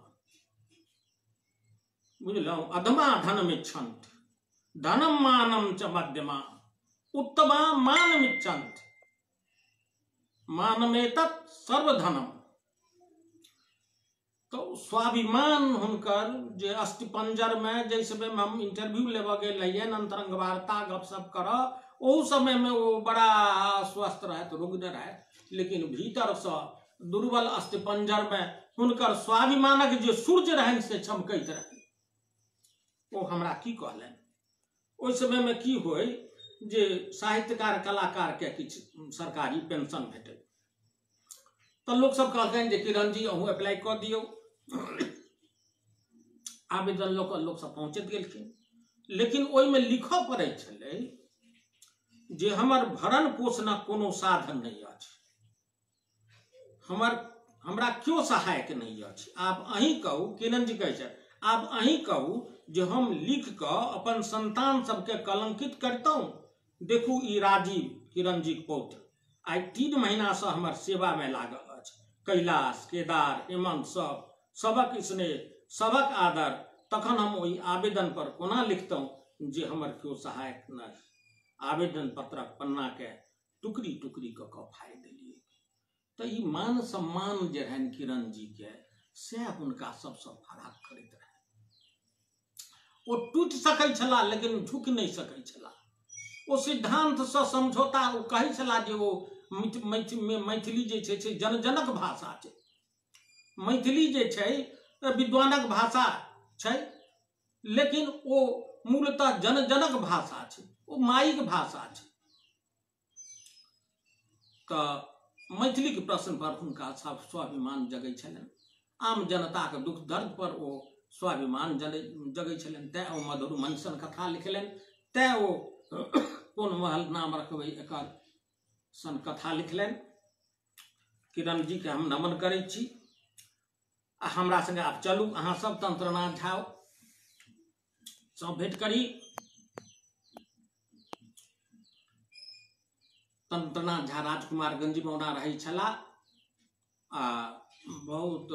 बुझलहुँ, अधमा धनमिच्छन्ति, धनम मानम च मध्यमा, उत्तमा मानमिच्छन्ति, मानमेतत सर्वधनम। तो स्वाभिमान हुनकर जे अस्थिपंजर में, जै समय में हम इंटरव्यू लेवा गेल रहिए, अंतरंग वार्ता गपशप करऽ, ओ समय में वो बड़ा स्वस्थ रहत, रुग्ण रहत, लेकिन भीतर से दुर्बल अस्थिपंजर में हुनकर स्वाभिमानक जे सूर्य रहनि से चमकैत रहनि। ओ हमरा की कहलनि, ओहि समय में की होय जे साहित्यकार कलाकार के किछु सरकारी पेंशन भेटै, तो लोग सब कहलखिन जे किरण जी अहूँ अप्लाई कऽ दियौ। आवेदन लोक सब पहुँचैत गेलखिन, लेकिन ओहि में लिखऽ पड़ै छलै जे हमर भरण पोषणक कोनो साधन नहीं अछि, हमरा क्यों सहायक नहीं अछि, आप अहीं कहू। किरण जी कहै छथि आप अहीं कहू जे हम लिख कऽ अपन संतान सबके कलंकित करतौं। देखू ई राजीव किरण जी पौत्र आइ 3 महीना से हमर सेवा में लागल अछि। कैलाश केदार हेमंत सबक स्नेह सबक आदर, तखन हम ओहि आवेदन पर कोना लिखतौं जे हमर क्यों सहायक नहीं। आवेदन पत्रक पन्ना के टुकड़ी टुकड़ी कऽ कऽ फाड़ि देलियै। तऽ ई मान सम्मान जे रहनि किरण जी के, से हुनका सबसँ फराक करैत रहनि। ओ टूटि सकै छला लेकिन झुकि नहीं सकै छला। ओ सिद्धांत से समझौता, ओ कहै छला जे ओ मैथिली जे छै से जन जनक भाषा छै, मैथिली जे छै विद्वानक भाषा छै, लेकिन ओ मूलतः जन जनक भाषा छै, ओ माइक भाषा छै। तऽ मैथिली के प्रश्न पर हुनका स्वाभिमान जगै छलनि, आम जनता के दुख दर्द पर ओ स्वाभिमान जगै छलनि। तैं ओ मधुर मंसन कथा लिखलनि, तैं ओ कोन महल नाम रखबै एकर सन कथा लिखलनि। किरण जी के हम नमन करै छी। आ हमरा संगे आब चलू अहाँ सब तंत्रनाथ झा सब भेंट करी। तंत्रनाथ झा राजकुमारगंज में ओना रहै छला आ बहुत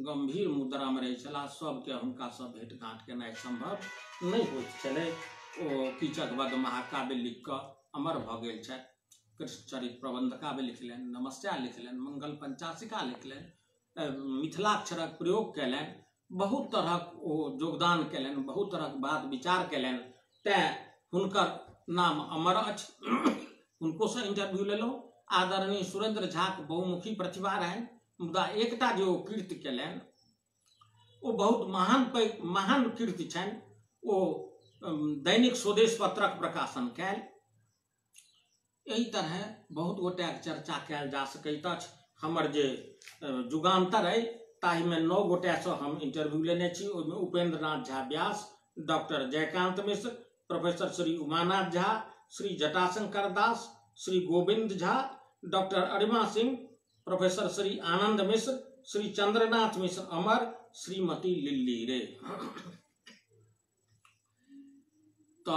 गंभीर मुद्रा में रहै छला। सबके हुनका सब भेंट घाट केनाइ संभव नहीं होइत छलै। ओ कीचकवध महाकाव्य लिख कऽ अमर भऽ गेल छथि। कृष्णचरित प्रबंध काव्य लिखलनि, नमस्या लिखलनि, मंगल पंचाशिका लिखलनि, मिथिलाक्षरक प्रयोग कयलनि, बहुत तरहक ओ योगदान कयलनि, बहुत तरहक बात विचार कयलनि, तैं हुनकर नाम अमर अछि। हुनको से इंटरव्यू लेलहुँ। आदरणीय सुरेंद्र झा के बहुमुखी प्रतिभा रहनि, मुदा एकटा जे ओ कीर्ति कयलनि ओ बहुत महान कीर्ति छनि। ओ दैनिक स्वदेश पत्रक प्रकाशन कयल। एहि तरह बहुत गोटेक चर्चा कयल जा सकैत अछि। हमर जे जुगान्तर अइ ताहि में 9 गोटे से हम इंटरव्यू लेने छी। ओहिमे Upendra Nath Jha Vyas, doctor Jaykant Mishra, professor Shri Umanath Jha, Shri Jatashankar Das, Shri Govind Jha, doctor Arima Singh, professor Shri Anand Mishra, Shri Chandranath Mishra Amar, Shrimati Lilly Ray. तो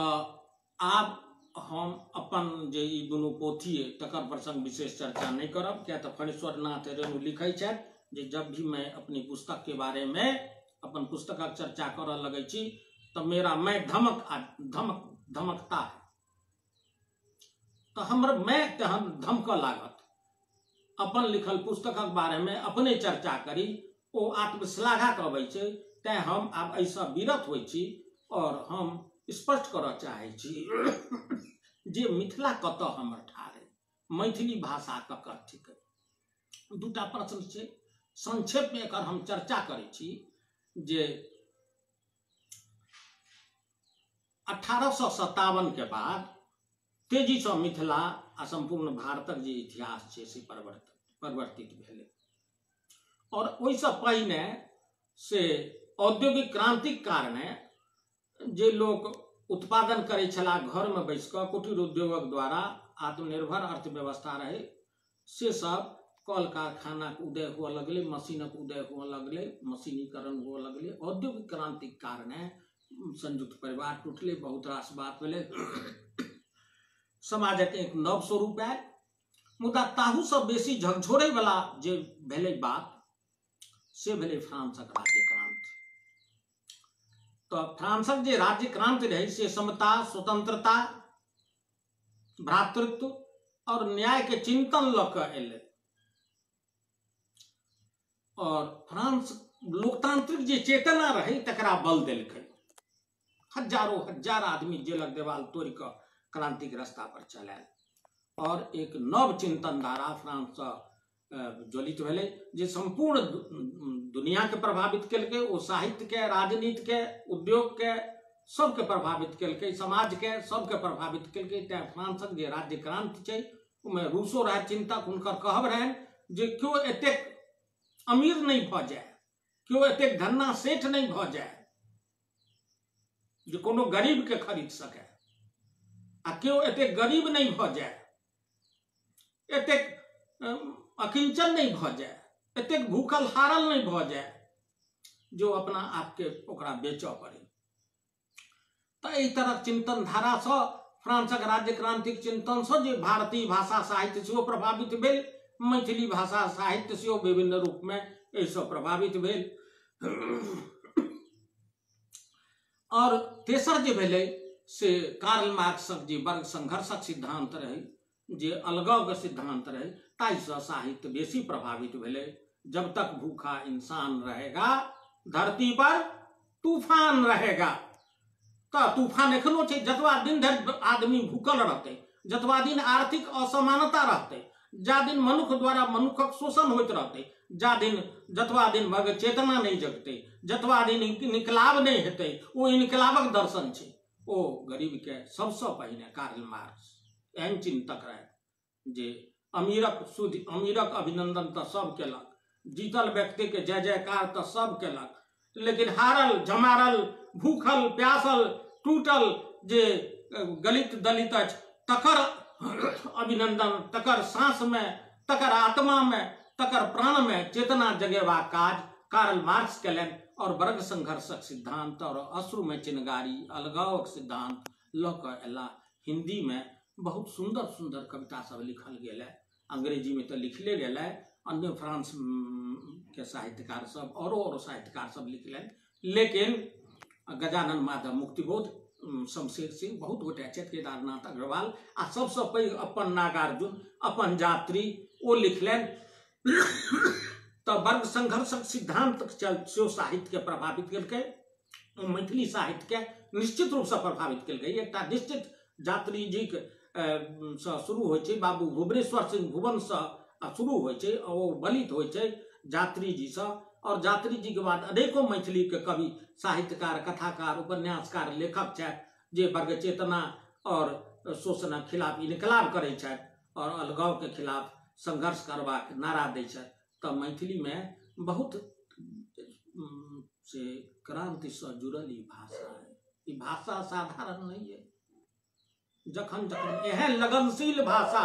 आब हम अपन जे ई दुनू पोथी तकर प्रसंग विशेष चर्चा नहीं करब, क्या तो फणीश्वर नाथ रेणु लिखै छथि जे जब भी मैं अपनी पुस्तक के बारे में अपन पुस्तक चर्चा कर लगे छी तो मेरा मैं धमकता है, तो हमर मैं धमक लागत। अपन लिखल पुस्तक बारे में अपने चर्चा करी ओ आत्मश्लाघा कहबै छै, तैं हम आब ऐसा विरत होइ छी और हम स्पष्ट करऽ चाहै छी जे मिथिला कतऽ हमर ठार है, मैथिली भाषा ककर ठीक है। दूटा प्रश्न छै, संक्षेप में एकर हम चर्चा करै छी जे 1857 के बाद तेजी से मिथिला आ संपूर्ण भारतक जे इतिहास छै से परिवर्तित भेलै और ओइसँ पहिने से औद्योगिक क्रांतिक कारणे जे लोग उत्पादन करे छला घर में बैस कऽ कुटीर उद्योगक द्वारा आत्मनिर्भर अर्थव्यवस्था रहे, से सब कल कारखाना के उदय हुआ लगले, मशीनक उदय हुआ लगले, मशीनीकरण हुआ लगले। औद्योगिक क्रांति के कारणे संयुक्त परिवार टूटले, बहुत रास बात भेले, समाजक एक नव स्वरूप आयल। मुदा ताहू से बेसी झकझोरे वाला जे भेले बात से भेले फ्रांसक राज्य क्रांति। तो फ्रांसक जे राज्य क्रांति रहे से समता, स्वतंत्रता, भ्रातृत्व और न्याय के चिंतन लक एले और फ्रांस लोकतांत्रिक जे चेतना रहे तकरा बल देलकै। हजारों हजार आदमी जेलक देवाल तोड़ कऽ क्रांति के रास्ता पर चलायल और एक नव चिंतन धारा फ्रांस ज्वलित भेलै जे संपूर्ण दुनिया के प्रभावित केलकै। ओ साहित्य के, राजनीति के, उद्योग के सबके प्रभावित केलकै, समाज के सबके प्रभावित केलकै। तैं फ्रांसक जे राज्य क्रांति छै ओमे रूसो रहे चिंतक, हुनकर कहब रहनि जे क्यों एतेक अमीर नहीं भ जाए, क्यों एतेक धन्ना सेठ नहीं भ जाए जे कोनो गरीब के खरीद सके, आ क्यों एतेक गरीब नहीं भ जाए, एतेक अकिंचन नहीं भ जाए, एतेक भूखल हारल नहीं भ जाए जो अपना आप के ओकरा बेचऽ पड़े। तो एहि तरह चिंतन धारा से फ्रांसक राज्य क्रांतिक चिंतन से जे भारतीय भाषा साहित्य सेहो प्रभावित भेल, मैथिली भाषा साहित्य सेहो विभिन्न रूप में एहिसँ प्रभावित भेल। और तेसर जे भेलै से कार्ल मार्क्सक जे वर्ग संघर्षक सिद्धांत रहे, जे अलगाव के सिद्धांत रहे, ताहिसँ साहित्य बेसी प्रभावित भेलै। जब तक भूखा इंसान रहेगा धरती पर तूफान रहेगा। तो तूफान एखनो छै, जतबा दिन धरि आदमी भूखल रहते, जतबा दिन आर्थिक असमानता रहते, जा दिन मनुख द्वारा मनुखक शोषण होइत रहते, जतबा दिन वर्ग चेतना नहीं जगते, जतबा दिन इनकलाब नहीं हेतै, ओ इनकलाबक दर्शन छै। ओ गरीब के सबसे पहिने कार्ल मार्क्स एहन चिंतक रहे जे अमीरक अभिनंदन तो सब केलक, जीतल व्यक्ति के जय जयकार तो सब केलक, लेकिन हारल झमारल भूखल प्यासल टूटल जे गलित दलित अछि तकर अभिनंदन, तकर सांस में, तकर आत्मा में, तकर प्राण में चेतना जगेवा काज कार्ल मार्क्स केलनि और वर्ग संघर्षक सिद्धांत और अश्रु में चिनगारी अलगावक सिद्धांत लऽ कऽ एला। हिंदी में बहुत सुंदर सुंदर कविता सब लिखल गेल है, अंग्रेजी में तो लिखले गेल है, अन्य फ्रांस के साहित्यकार सब और साहित्यकार सब लिखलन, लेकिन गजानन माधव मुक्तिबोध, शमशेर सिंह, बहुत गोटे छथि, केदारनाथ अग्रवाल आ सबसे पैघ अपन नागार्जुन, अपन यात्री ओ लिखलनि। तो वर्ग संघर्षक सिद्धांत से साहित्य के प्रभावित केलकै, मैथिली साहित्य के निश्चित रूप से प्रभावित केलकै। एकटा निश्चित यात्री जी के शुरू होइ छै, बाबू भुवनेश्वर सिंह भुवन से शुरू होइ छै और ओ बलित होइ छै यात्री जी से, और यात्री जी के बाद अनेकों मैथिली के कवि, साहित्यकार, कथाकार, उपन्यासकार, लेखक छथि जे वर्ग चेतना और शोषणक खिलाफ इनकलाब करै छथि और अलगाव के खिलाफ संघर्ष करबाक नारा दै छथि। तो मैथिली में बहुत से क्रांति से जुड़ल ई भाषा है। ई भाषा साधारण नहीं है। जखन जखन एहन लगनशील भाषा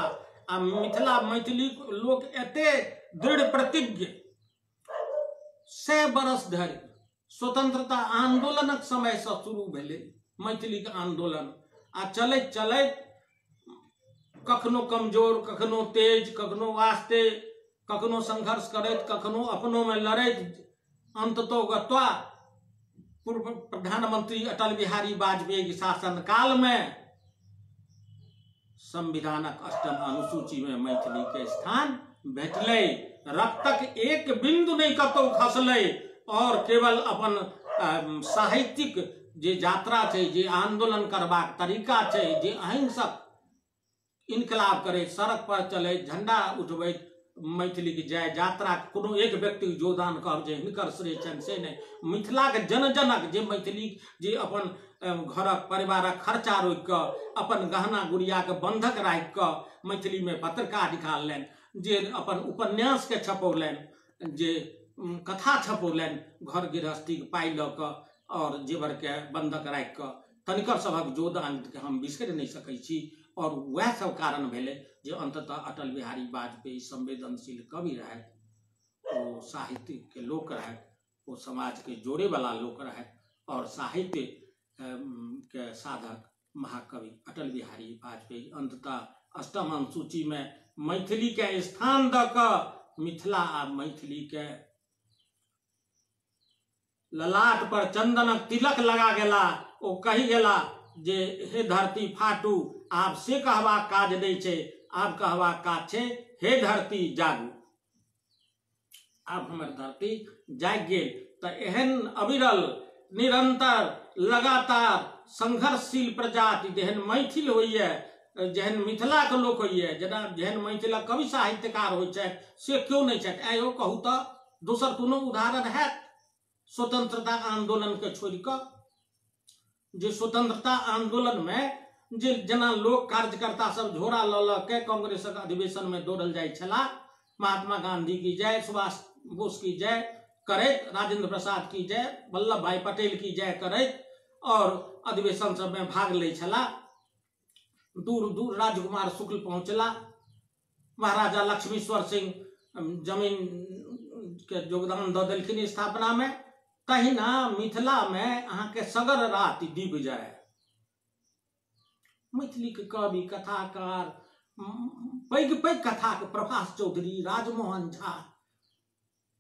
आ मिथिला मैथिली लोक एते दृढ़ प्रतिज्ञ 100 बरस धरि स्वतंत्रता आंदोलनक समय से शुरू भेलै मैथिली के आंदोलन, आ चलैत चलैत कखनो कमजोर, कखनो तेज, कखनो वास्ते, कखनो संघर्ष करैत, कखनो अपनों में लड़ैत, अंततोगत्वा पूर्व प्रधानमंत्री अटल बिहारी वाजपेयी शासन काल में संविधानक 8म अनुसूची में मैथिली के स्थान भेटलै। रक्तक एक बिंदु नहीं कतौ खसलै और केवल अपन साहित्यिक जे यात्रा छै, जे आंदोलन करबाक तरीका छै, जे अहिंसक इनकलाब करे, सड़क पर चले, झंडा उठबे, मैथिली के जय यात्रा कोनो एक व्यक्ति योगदान कहब जे हिनकर श्रेय छनि से नहीं। मिथिला के जन जनक जे मैथिली जे अपन घरक परिवारक खर्चा रोकि कऽ, अपन गहना गुड़िया के बंधक राखि कऽ मैथिली में पत्रिका निकाललनि, जे अपन उपन्यास के छपौलनि, जे कथा छपौलनि, घर गृहस्थी के पाई लऽ कऽ और जेवर के बंधक राखि कऽ, तनिकर सभक योगदान के हम बिसरि नहीं सकै छी। और वह सब कारण भेले जे अंततः अटल बिहारी वाजपेयी संवेदनशील कवि रहे, वो साहित्य के लोक रहे, वो समाज के जोड़े वाला लोक रहे और साहित्य के साधक महाकवि अटल बिहारी वाजपेयी अंततः 8म अनुसूची में मैथिली के स्थान द क मिथिला आ मैथिली के ललाट पर चंदनक तिलक लगा गेला। ओ कही गेला जे हे धरती फाटू, आब से कहबाक काज नहीं छै, आब कहबाक काज छै हे धरती जागू। आब हमर धरती जाग गेल। तऽ एहन अविरल निरंतर लगातार संघर्षशील प्रजाति जेहन मैथिल होइए, जेहन मिथिला के लोक होइए, जेना जेहन मैथिलक कवि साहित्यकार होइ छथि से क्यों नहीं छथि। आइयो कहू तऽ दोसर कोनो उदाहरण हैत स्वतंत्रता आंदोलन के छोड़ कऽ, जे स्वतंत्रता आंदोलन में जे जना लोक कार्यकर्ता सब झोरा लऽ लऽ के कांग्रेसक अधिवेशन में दौड़ल जाइ छला, महात्मा गांधी की जय, सुभाष बोस की जय करैत, राजेंद्र प्रसाद की जय, वल्लभ भाई पटेल की जय करैत और अधिवेशन सब में भाग ले छला। दूर दूर राजकुमार शुक्ल पहुंचला, महाराजा लक्ष्मीश्वर सिंह जमीन के योगदान दऽ देलखिन स्थापना में। तहिना मिथिला में अहाँ के सगर राति दीप जाय। मैथिली के कवि कथाकार पैघ पैघ कथा के प्रभास चौधरी, राजमोहन झा,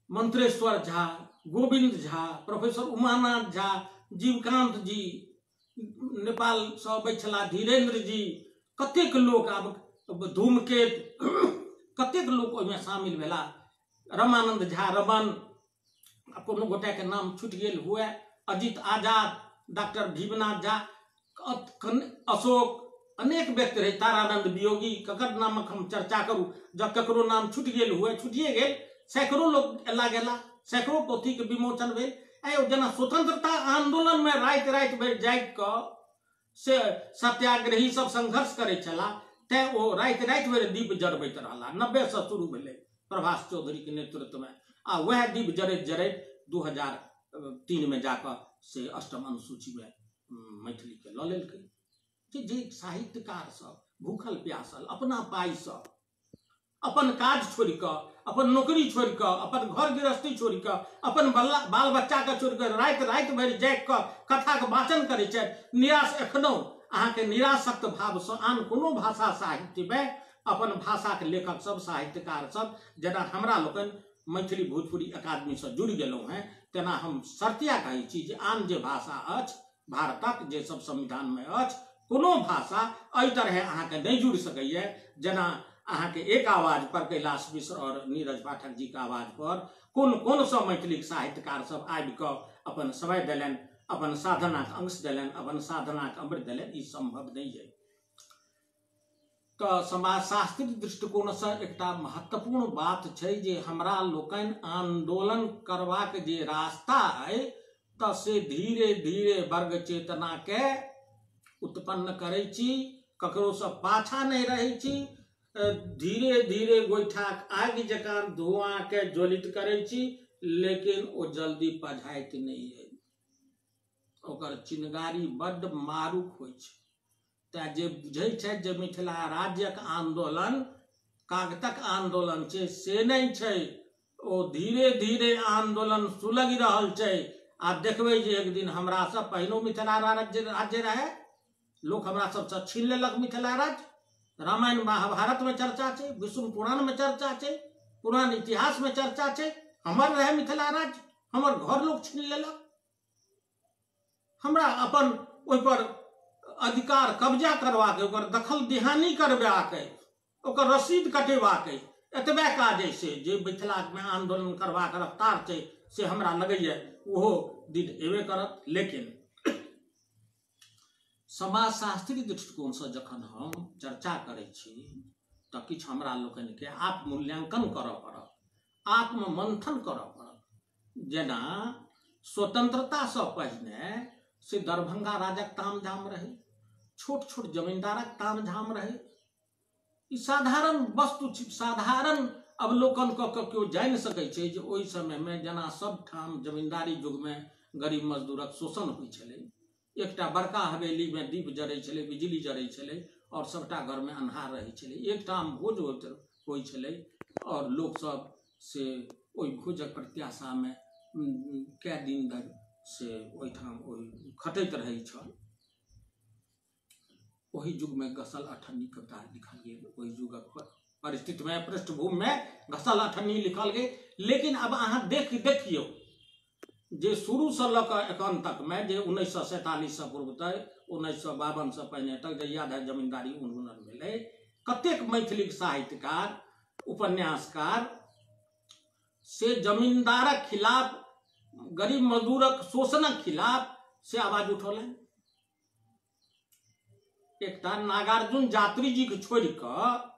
मंत्रेश्वर झा, गोविंद झा, प्रोफेसर उमानाथ झा, जीवकांत जी, नेपाल से अबै छला धीरेन्द्र जी, कतेक लोक, आब धूमकेत, कतेक लोक ओहिमे शामिल भेला। रमानंद झा, रमन, कोनो गोटे के नाम छूट गेल हुए, अजित आजाद, डॉक्टर भीमनाथ झा, अशोक, अनेक व्यक्ति रहे, तारानंद वियोगी, ककर नामक हम चर्चा करूं, जब ककरो नाम छूट गेल हुए, छूटिए गेल, सैकड़ों लोग एला गेला, सैकड़ों पोथी के विमोचन भेल। आइ जेना स्वतंत्रता आंदोलन में रात रात भर जाग कऽ से सत्याग्रही सब संघर्ष करे छला, तै ओ रात रात भर दीप जरबैत रहला। 90 से शुरू भेले प्रभास चौधरी के नेतृत्व में, आ वह दीप जरैत जरैत 2003 में जाकर से 8म अनुसूची में मैथिली के लऽ लेलकै। जे साहित्यकार सब भूखल प्यासल अपना पाई सब अपन काज छोड़ कऽ, अपन नौकरी छोड़ कऽ, अपन घर गृहस्थी छोड़ कऽ, अपन बाल बच्चा के छोड़ कऽ रात रात भर जाग कऽ कथा के वाचन करे छथि। निराश एखनो अहाँ के निराशक्त भाव से आन कोनो भाषा साहित्य में अपन भाषा के लेखक सब, साहित्यकार सब, जेना हमरा लोकन मैथिली भोजपुरी अकादमी से जुड़ गेलहुँ हैं, तेना हम सर्तिया कहै छी जे आन जे भाषा अछि भारतक, जे सब संविधान में अछि, कोनो भाषा एहि तरह अहाँ के नहीं जुड़ सकैए जेना अहाँ के एक आवाज पर कैलाश मिश्र और नीरज पाठक जी के आवाज पर कोन सब मैथिली साहित्यकार सब आबि कऽ अपन समय देलनि, अपन साधना के अंश देलनि, अपन साधना के अमृत देलनि। ई संभव नहीं है। तो समाजशास्त्री दृष्टिकोण से एकटा महत्वपूर्ण बात छै जे हमरा लोकनि आंदोलन करबाक जे रास्ता है त से धीरे धीरे वर्ग चेतना के उत्पन्न करै छी, ककरो से पाछा नहीं रहै छी, धीरे धीरे गोइठाक आगि जकाँ धुआं के ज्वलित करै छी, लेकिन ओ जल्दी पझाइत नहीं है। ओकर चिनगारी बड्ड मारूक होइ छै। तऽ जे बुझै छै जे मिथिला राज्यक आंदोलन कागतक आंदोलन छै से नहीं छै, ओ धीरे धीरे आंदोलन सुलगि रहल छै। आ देखबै जे एक दिन हमरा सब पहिनो मिथिला राज्य रहे, लोक हमरा सबसे छीन लेलक मिथिला राज्य। रामायण महाभारत में चर्चा छै, विष्णु पुराण में चर्चा छै, पुरान इतिहास में चर्चा है। हमर रहे मिथिला राज्य, हमर घर लोग छीन लेलक, हमरा अपन ओहि पर अधिकार कब्जा करवा के, ओकर दखल दिहानी करवा के, ओकर रसीद कटेवा के एतबे काज है से जे मिथिला में आंदोलन करवा के रफ्तार छै से हमरा लगैया ओहो दिन एबे करत। लेकिन समाजशास्त्री दृष्टिकोण से जखन हम चर्चा करै छी तऽ किछु हमरा लोकनि के आत्ममूल्यांकन करऽ पड़त, आत्ममंथन करऽ पड़त। जेना स्वतंत्रता से पहिने से दरभंगा राजक तामझाम रहे, छोट छोट जमींदारक तामझाम रहे। ई साधारण वस्तु छै, साधारण अवलोकन कऽ कऽ केओ जानि सकै छै जे ओहि समय में जेना सब ठाम जमींदारी युग में गरीब मजदूरक शोषण होइ छलै। एकटा बड़का हवेली में दीप जरै छलै, बिजली जरै छलै और सबटा घर में अन्हार रहै छलै। एकठाम भोज होइ छलै और लोक सब से ओहि भोजक प्रत्याशा में कै दिन धरि से ओहिठाम ओहि खटैत रहै छल। वही युग में घसल अठन्नी कविता लिखल गेल, वही युगक परिस्थिति में पृष्ठभूमि में घसल अठन्नी लिखल गेल। लेकिन अब अहाँ देखियो जे शुरू से लऽ कऽ एखन तक में जे 1947 से पूर्व तक 1952 से पहिने तक जहिया धरि जमींदारी उन्मूलन भेलै, कतेक मैथिली साहित्यकार उपन्यासकार से जमींदारक खिलाफ, गरीब मजदूरक शोषणक खिलाफ से आवाज उठौलनि। एकटा नागार्जुन यात्री जी के छोड़ कऽ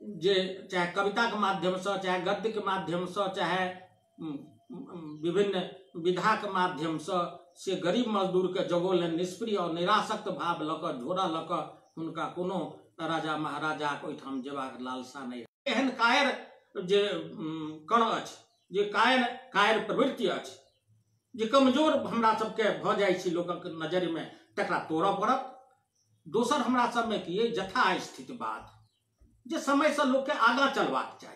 जे चाहे कविता के माध्यम से, चाहे गद्य के माध्यम से, चाहे विभिन्न विधा के माध्यम से गरीब मजदूर के जगोलन, निष्प्रिय और निरासक्त भाव लऽ कऽ, झोरा लऽ कऽ हुनका कोनो राजा महाराजा के ओहिठाम जेबाक लालसा नहीं। एहन कायर जे कण अछि, जे कायर प्रवृत्ति अछि, जे कमजोर हमरा सबके भऽ जाइ छी लोकक नजर में, तकरा तोड़ऽ पड़त। दोसर हमरा सब में कि यथा स्थितिवाद, जे समय से लोग के आगा चलबाक चाही,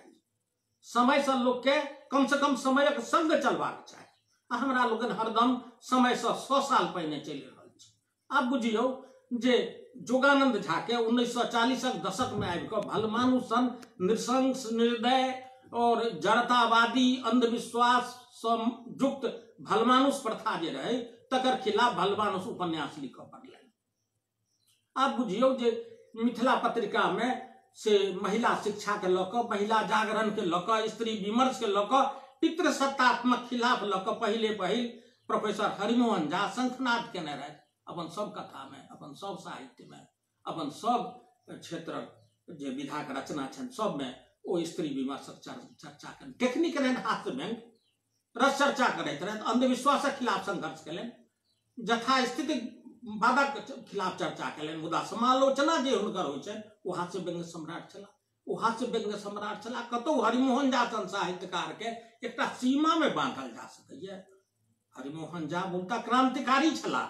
समय से लोग के कम से कम समयक संग चलबाक चाही। हमरा लोगन हरदम समय से 100 साल पहिने चलि रहल छी। आब बुझियौ जे जोगानंद झा के 1940 के दशक में आबि कऽ भलमानुष सन नृशंस, निर्दय और जड़तावादी अंधविश्वास से युक्त भलमानुष प्रथा जे रहे, तकर खिलाफ भलमानुष उपन्यास लिखऽ पड़लै। आब बुझियौ जे मिथिला पत्रिका में से महिला शिक्षा के लऽ कऽ, महिला जागरण के लऽ कऽ, स्त्री विमर्श के लऽ कऽ, पितृसत्तात्मक खिलाफ लऽ कऽ पहिल प्रोफेसर हरिमोहन झा शंखनाद केने रहथि अपन सब कथा में, अपन सब साहित्य में, अपन सब क्षेत्र जे विधा के रचना छनि सब में ओ स्त्री विमर्शक चर्चा करें, टेक्निक रहन, हास्य व्यंग, रस चर्चा करैत रहथि, अंधविश्वासक खिलाफ संघर्ष कयलनि, यथास्थिति वादक खिलाफ चर्चा कयलनि। मुदा समालोचना जे हुनकर होइ छै ओ हास्य व्यंग सम्राट छलाह, ओ हास्य व्यंग सम्राट छलाह। कतौ हरिमोहन झा सन साहित्यकार के एकटा सीमा में बांधल जा सकैया। हरिमोहन झा मूलतः क्रांतिकारी छलाह,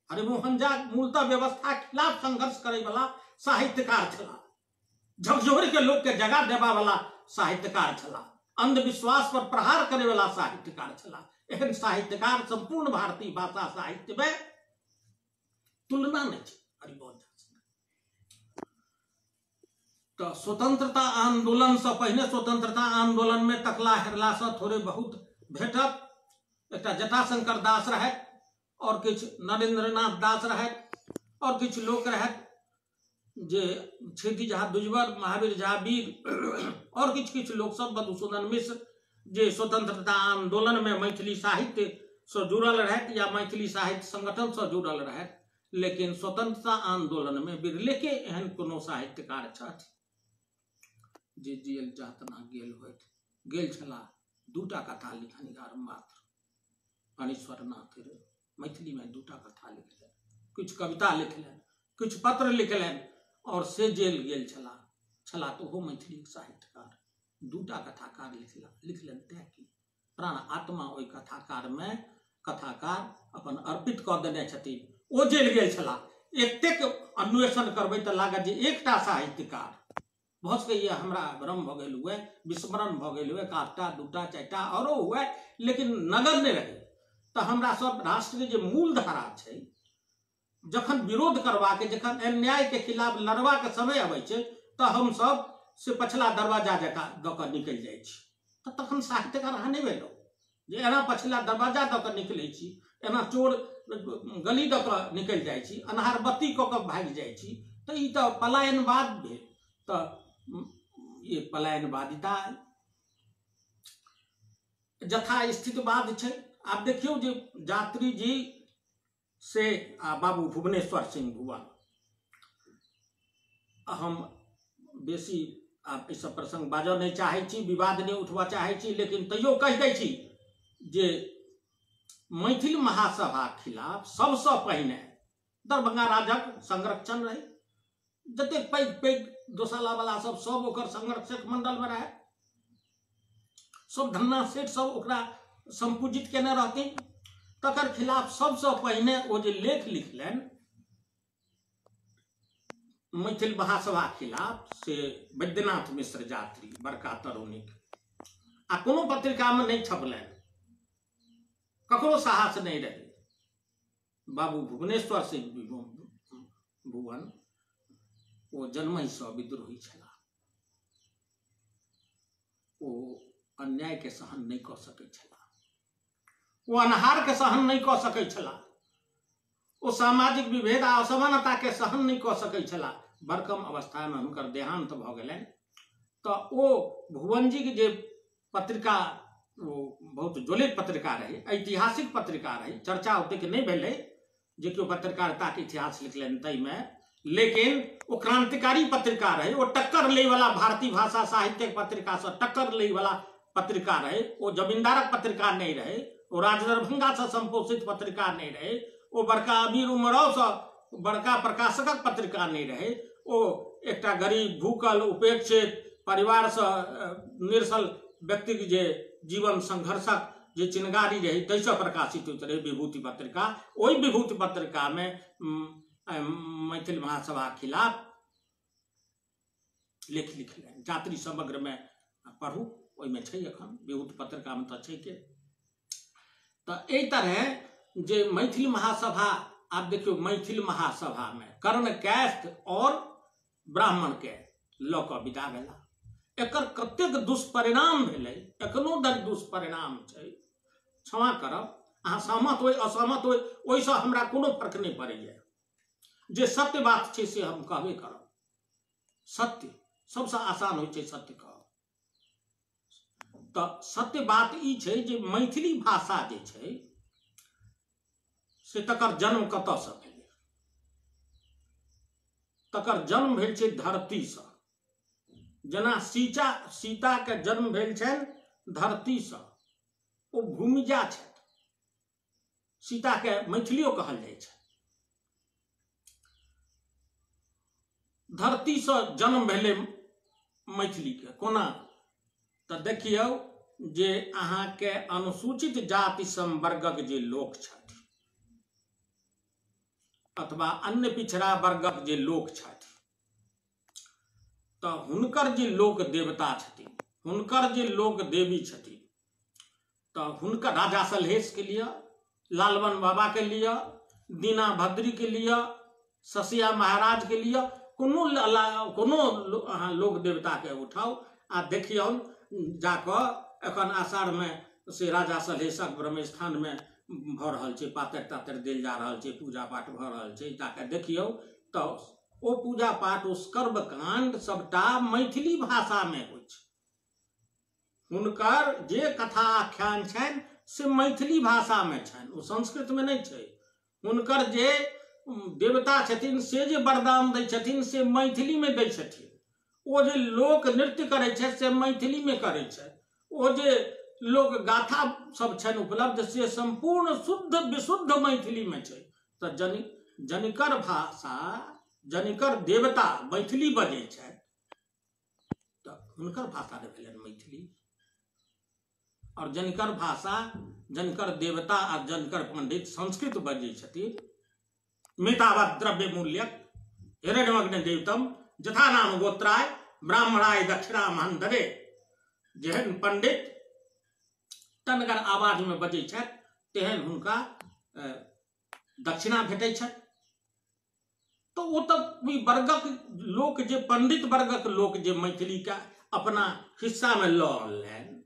हरिमोहन झा मूलतः व्यवस्था के खिलाफ संघर्ष करे वाला साहित्यकार छलाह, झकझोर के लोग के जगह देवा वाला साहित्यकार छलाह, अंधविश्वास पर प्रहार करे वाला साहित्यकार छलाह। एहन साहित्यकार संपूर्ण भारतीय भाषा साहित्य में तुलना नहीं है हरिमोहन झा। तो स्वतंत्रता आंदोलन से पहले स्वतंत्रता आंदोलन में तकला हेरला से थोड़े बहुत भेटत। एक जटाशंकर दास रहे और किछ नरेंद्रनाथ दास रहे और किछ लोग रहे जे छेदी झा दुजबर, महावीर झा वीर और किछ किछ लोग सब, मधुसूदन मिश्र जे स्वतंत्रता आंदोलन में मैथिली साहित्य से जुड़ल रहे या मैथिली साहित्य संगठन से जुड़ल रहे। लेकिन स्वतंत्रता आंदोलन में बिरले के एहन कोनो साहित्यकार छथि जे जेल जातना गेल होइत, गेल छलाह। दूटा कथा लिखनिहार मात्र अनीश्वर नाथ मैथिली में दूटा कथा लिखलनि, कुछ कविता लिखलनि, कुछ पत्र लिखलनि और से जेल गेल छलाह तो वो मैथिली साहित्यकार दूटा कथाकार लिखलनि। तैं कि प्राण आत्मा ओहि कथाकार में कथाकार अपन अर्पित कऽ देने छथिन। ओ जेल गेल छलाह। एतेक अन्वेषण करबै तऽ लागत जे एकटा साहित्यकार भऽ सकैया हमरा भ्रम भऽ गेल हुए, विस्मरण भऽ गेल हुए, एकटा दूटा चारिटा औरो हुए, लेकिन नगर नहीं रहे। तो हमरा सब राष्ट्र के जे मूल धारा छै, जखन विरोध करवा के, जखन अन्याय के खिलाफ लड़वा के समय अबै छै, तो हम सब से पछला दरवाजा जकाँ दऽ कऽ निकलि जाइ छी, तऽ तखन साहित्यकार अहाँ नहि भेलहुँ जे एना पछिला दरवाजा दऽ कऽ निकलै छी, एना चोर गली दऽ कऽ निकलि जाइ छी, अन्हार बत्ती कऽ कऽ भागि जाइ छी, तऽ ई तऽ पलायनवाद भेल। तऽ ये पलायनवादिता जथा स्थितवाद छै। आब देखियौ जे यात्री जी से आ बाबू भुवनेश्वर सिंह भुवन, हम बेसी आब एहि सब प्रसंग बाजऽ नहीं चाहै छी, विवाद नहीं उठबऽ चाहै छी, लेकिन तैयो कहि दै छी जे मैथिल महासभा खिलाफ सबसँ पहिने दरभंगा राजक संरक्षण रही। जतेक पैघ पैघ दोसाला वाला सब ओकर संरक्षक मंडल में रहे, सब धन्ना सेठ सब ओकरा संपूजित केने रहथिन। तकर खिलाफ सबसँ पहिने ओ जे लेख लिखलनि मैथिल महासभा खिलाफ, से वैद्यनाथ मिश्र यात्री बड़का तरुणिक, आ कोनो पत्रिका में नहीं छपलनि, ककरो साहस नहीं रहे। बाबू भुवनेश्वर सिंह भुवन ओ जन्महिसँ विद्रोही छलाह, ओ अन्याय के सहन नहीं कऽ सकै छलाह, ओ अन्हार के सहन नहीं कऽ सकै छलाह, ओ सामाजिक विभेद आ असमानता के सहन नहीं कऽ सकै छलाह। बड़कम अवस्था में हुनकर देहांत भऽ गेलनि, तऽ ओ भुवन जी के जे पत्रिका, वो बहुत ज्वलित पत्रिका रही, ऐतिहासिक पत्रिका रही, चर्चा ओतेक नहीं भेलै जे केओ पत्रकारिता के इतिहास लिखलनि ताहिमे, लेकिन वो क्रांतिकारी पत्रिका रहे, वो टक्कर लै वाला भारतीय भाषा साहित्य पत्रिका से टक्कर लै वाला पत्रिका रहे, वो जमींदारक पत्रिका नहीं रहे, वो राजदरभंगा से संपोषित पत्रिका नहीं रहे, वो बड़का अमीर उमराव से बड़का प्रकाशकक पत्रिका नहीं रहे, वो एकटा गरीब भूखल उपेक्षित परिवार से निरसल व्यक्ति के जे जीवन संघर्षक जे चिनगारी रही तैसे प्रकाशित होइत रहे विभूति पत्रिका। ओहि विभूति पत्रिका में मैथिल महासभा खिलाफ लेख लिखलनि, यात्री समग्र में पढ़ू, ओहिमे छै एखन विभूति पत्रिका में तऽ छै के। तऽ एहि तरह जे मैथिल महासभा, आप देखियो मैथिल महासभा में कर्ण कैस्थ और ब्राह्मण के लऽ कऽ विदा भेला, एकर कतेक दुष्परिणाम भेलै, एखनो धरि दुष्परिणाम छै। क्षमा करब, अहाँ सहमत होय असहमत होय ओहिसँ हमरा कोनो फर्क नहीं पड़ैए, जे सत्य बात छै से हम कहबे करब। सत्य सबसँ आसान होइ छै सत्य कहब। तऽ सत्य बात ई छै जे मैथिली भाषा जे छै से तकर जन्म कतऽसँ भेलै, तकर जन्म भेल छै धरतीसँ। जेना सीता के जन्म भेल छनि धरतीसँ, ओ भूमिजा छथि, सीता के मैथिलियो कहल जाइ छै। धरती से जन्म भेले मैथिली के, कोना तऽ देखियौ जे अहाँ के अनुसूचित जाति संवर्गक जे लोक छथि अथवा अन्य पिछड़ा वर्गक जे लोक छथि, तऽ हुनकर जे लोक देवता छथिन, हुनकर जे लोक देवी छथिन, तऽ हुनकर राजा सलहेश के लिए, लालबन बाबा के लिए, दीना भद्री के लिए, ससिया महाराज के लिए, कोनो अहाँ लोक देवता के उठाउ आ देखियौ जाकऽ एखन आषाढ़ में से राजा सलहेशक ब्रह्मस्थान में भऽ रहल छै, पातरि तातरि देल जा रहल छै, पूजा पाठ भऽ रहल छै, जाके देखियौ तऽ ओ पूजा पाठ, ओ कर्म कांड सबटा मैथिली भाषा में होइ छै। हुनकर जे कथा आख्यान छनि से मैथिली भाषा में छनि, ओ संस्कृत में नहीं छै। हुनकर जे देवता छथिन से जे वरदान दै छथिन से मैथिली में दै छथिन। ओ जे लोक नृत्य करै छथि से मैथिली में करै छथि। ओ जे लोक गाथा सब छनि उपलब्ध से संपूर्ण शुद्ध विशुद्ध मैथिली में छै। तऽ जनिकर भाषा, जनिकर देवता मैथिली बजै छथि तऽ हुनकर भाषा ने भेलनि मैथिली। और जनिकर भाषा, जनिकर देवता आ जनिकर पंडित संस्कृत बजै छथिन, मितावत द्रव्य मूल्यक हिरण्यमग्न देवतम जथा नाम गोत्राय ब्राह्मणाय दक्षिणा महन दरे, जेहन पंडित तनगर आवाज में बजै छथि तेहन हुनका दक्षिणा भेटै छनि। तो ओ तऽ वर्गक लोक जे पंडित वर्गक लोक जे मैथिली के अपना हिस्सा में लऽ लेन,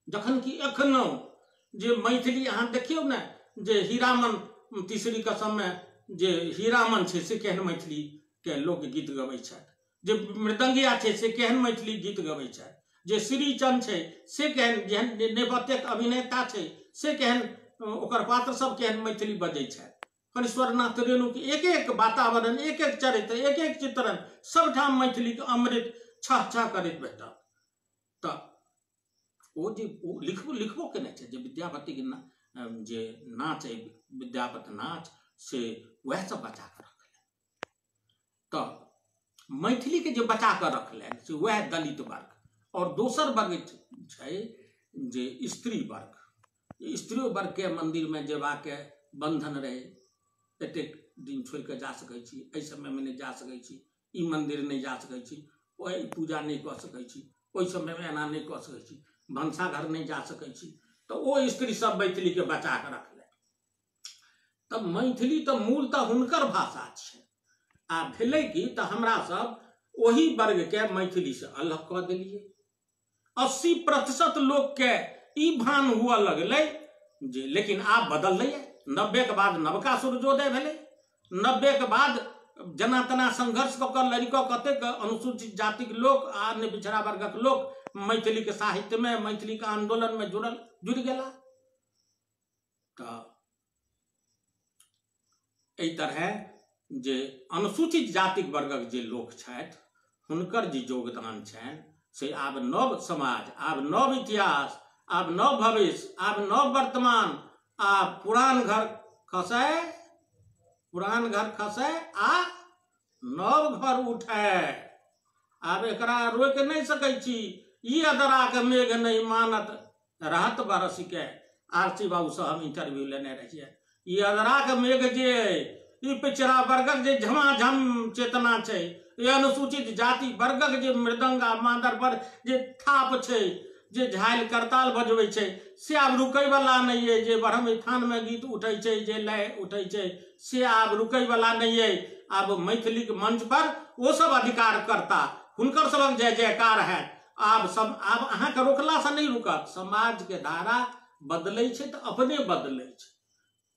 जखन कि एखनो जे मैथिली अहाँ देखियौ ने जे हीरामन तीसरी कसम में जे हीरामन छै से केहन मैथिली के लोक गीत गबै छथि, जे मृदंगिया छै से केहन मैथिली गीत गबै छथि, जे श्रीचंद छै से केहन, जेहन नेपथ्यक अभिनेता छै से केहन, ओकर पात्र सब केहन मैथिली बजै छथि। फणीश्वरनाथ रेणु के एक एक वातावरण, एक एक चरित्र, एक एक चित्रण सबठाम मैथिली के अमृत छह छह करैत भेटत। तऽ ओ जे लिखबो केने छै जे विद्यापति के जे नाच है विद्यापति नाच से वह सब बचा कर रखले। तऽ मैथिली के जे बचा कर रखले से वह दलित वर्ग, और दोसर वर्ग छै जे स्त्री वर्ग। स्त्री वर्ग के मंदिर में जेबाक बंधन रहे, एतेक दिन छोड़ के जा सकै छी, एहि समय में नहीं जा सकै छी, ई मंदिर नहीं जा सकै छी, ओहि पूजा नहीं कऽ सकै छी, ओहि समय में एना नहीं कऽ सकै छी, भनसाघर नहीं जा सकै छी। तो ओ स्त्री सब मैथिली के बचा के रखले। तब मैथिली तो मूल तो हुनकर भाषा छै, आ भेलै कि तऽ हमरा सब ओही वर्ग के मैथिली से अलग कऽ देलिए। 80% लोग के ई भान हुआ लगलै जे, लेकिन आब बदललै। 90 के बाद नवका सूर्योदय भेलै। 90 के बाद जना तना संघर्ष कऽ कऽ लड़ि कऽ कतेक अनुसूचित जाति के लोग आ अन्य पिछड़ा वर्गक लोग मैथिली के साहित्य में, मैथिली के आंदोलन में जुड़ गेला। तऽ एहि तरह जे अनुसूचित जाति वर्गक जे लोक छथि हुनकर जे योगदान छनि से आब नव समाज, आब नव इतिहास, आब नव भविष्य, आब नव वर्तमान, आब पुरान घर खसे, पुरान घर खसे आ नव घर उठे। आब एकरा रोक नहीं सकै छी। ई अदरा के मेघ नहीं मानत रहत बरस के। आरसी बाबू से हम इंटरव्यू लेने रहिए। ई अदरा के मेघ जे ई पिछड़ा वर्गक जे झमाझम चेतना छै, ये अनुसूचित जाति वर्गक जे मृदंग आ मादर पर जे थाप छै, जे झाइल करताल बजबै छै, से आब रुकै वाला नहीं है। जे ब्रह्म स्थान में गीत उठै छै, जे लय उठै छै, से आब रुकै वाला नहीं है। आब मैथिली के मंच पर वो सब अधिकार करता, हुनकर सबक जय जयकार है। आब अहाँ के रोकला से नहीं रुकत। समाज के धारा बदलै छै तऽ अपने बदलै छै।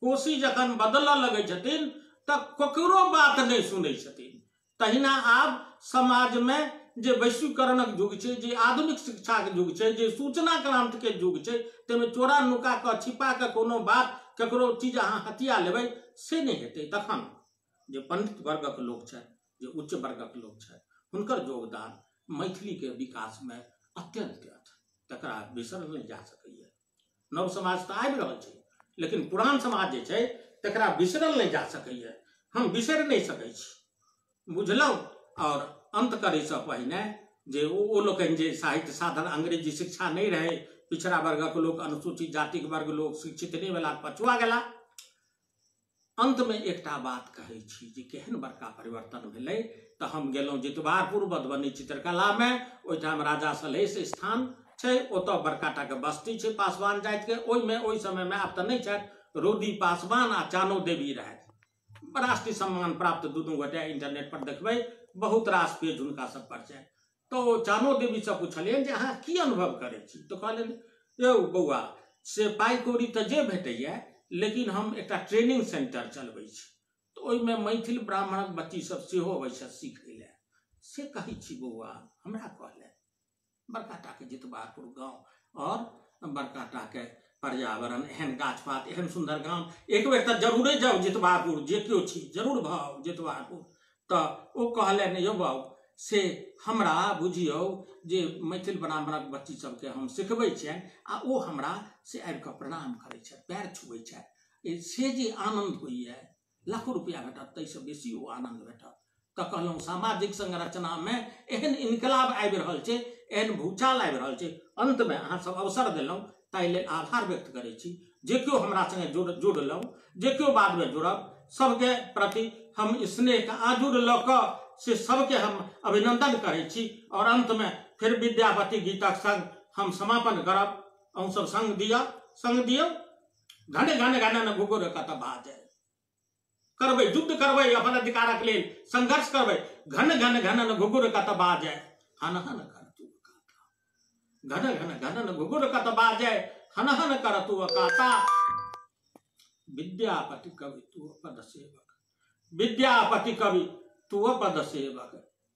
कोशी जखन बदलऽ लगै छथिन तऽ ककरो बात नहीं सुनै छथिन। तहिना आब समाज में जे वैश्वीकरणक युग छै, जे आधुनिक शिक्षा के युग छै, जे सूचना क्रांति के युग छै, तेमे चोरा नुका के छिपा के कोनो बात ककरो चीज अहाँ हथिया लेबै से नहीं हेतै। तखन जे पंडित वर्गक लोक छथि, जे उच्च वर्गक लोक छथि, हुनकर योगदान मैथिली के विकास में अत्यंत अछि, तकरा बिसरल नहीं जा सकैए। नव समाज तऽ आबि रहल छै, लेकिन पुरान समाज जे छै तकरा बिसरल नहीं जा सकैए। हम बिसरि नहीं सकै छी, बुझलहुँ। और अंत करे से पहिने जे ओ लोकनि जे साहित्य साधन अंग्रेजी शिक्षा नहीं रहे, पिछड़ा वर्गक लोक, अनुसूचित जाति वर्ग लोक शिक्षित नहीं भेला, पछुआ गेला। अंत में एकटा बात कहै छी जे केहन बड़का परिवर्तन भेलै। तऽ हम गेलहुँ जितवारपुर मधुबनी चित्रकला में, ओहिठाम राजा सलहेश स्थान छै, ओतऽ बड़का टा के बस्ती छै पासवान जाति के। ओहि समय में आब तऽ नहीं छथि, रोदी पासवान आ चानो देवी रहथि। राष्ट्रीय सम्मान प्राप्त दुनू गोटे, इंटरनेट पर देखबै बहुत रास पेज हुनका सब पर छै। तो चानो देवी से पूछलियनि जे अहाँ की अनुभव करै छी, तो कहलनि यौ बौआ से पाई कौड़ी तऽ जे भेटैया, लेकिन हम एकटा ट्रेनिंग सेंटर चलबै छी, तो ओहिमे मैथिल ब्राह्मणक बच्ची सब सेहो अबै छै सीखै ले। से कहै छी बौआ, हमरा कहले बड़का टा के जितवारपुर गाँव और बड़का टा के पर्यावरण, एहन गाछ पात, एहन सुंदर गाँव, एक बेर तऽ जरूरे जाओ जितवारपुर, जे केओ छी जरूर भाव जितवारपुर। तऽ ओ कहलनि यौ बाबू से हमरा बुझियौ जे मैथिल ब्राह्मणक बच्ची सबके हम सिखबै छियनि, आ ओ हमरा से आबि कऽ प्रणाम करै छथि, पैर छुबै छथि। से जे आनंद होइए, लाखों रुपया भेटत, ताहिसँ बेसी ओ आनंद भेटत। तऽ कहलहुँ सामाजिक संरचना में एहन इनकलाब आबि रहल छै, एहन भूचाल आबि रहल छै। अंत में अहाँ सब अवसर देलहुँ, ताहि लेल आभार व्यक्त करै छी। जे केओ हमरा संगे जुड़लहुँ, जे केओ बाद में जुड़ब, सबके प्रति हम स्नेह के आजुड़ लऽ कऽ से सबके हम अभिनंदन करै छी। और अंत में फिर विद्यापति गीतक संग हम समापन करब। अहूँ सब संग दियौ। घने घने घने न घुघुर कत बाजे। करबै, युद्ध करबै, अपन अधिकारक लेल संघर्ष करबै। घन घन घनन घुघुर कत बाजै हन हन करतु अकाता। घन घन घनन घुघुर कत बाजै हन हन करतु अकाता। विद्यापति कवि तू पद सेवक, विद्यापति कवि तू पद सेवक,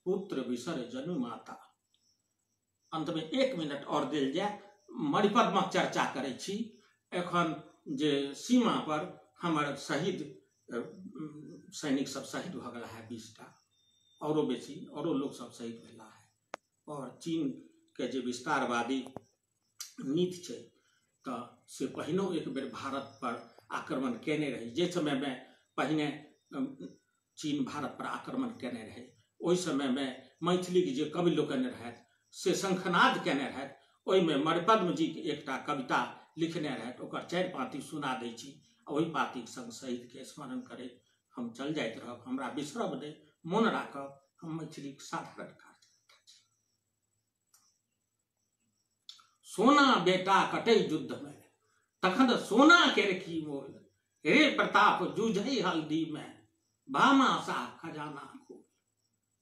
पुत्र बिसर जनु माता। अंत में 1 मिनट और देल जाए। मणिपद्मक चर्चा करै छी। एखन जे सीमा पर हमर शहीद सैनिक सब शहीद भ गेला है 20टा, औरो बेसी औरो लोग सब शहीद भेला है। और चीन के जे विस्तारवादी नीति छै तो से पहिनो एक बेर भारत पर आक्रमण केने रही। जे समय में पहिने चीन भारत पर आक्रमण केने रहे, ओहि समय में मैथिली के जे कवि लोकनि रहथि से शंखनाद केने रहथि। ओहि में मणिपद्म जी के एकटा कविता लिखने रहथि, ओकर 4 पाँति सुना दै छी। ओहि पाँतिक संग शहीद के स्मरण करैत हम चल जाइत रहब। हमरा बिसरब नहि, मोन राखब, हम मैथिलीक साधारण कार्यकर्ता छी। सोना बेटा कटै युद्ध में तखन सोना केर की मोल, रे प्रताप जूझै हल्दी में भामा शाह खजाना खोल।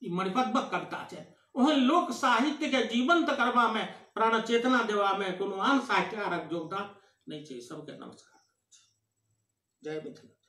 ई मणिपद्मक कविता छै। ओहन लोक साहित्य के जीवंत करबा में, प्राण चेतना देवा में कोनो आन साहित्यकारक योगदान नहीं छै। सबके नमस्कार। जय मिथिला।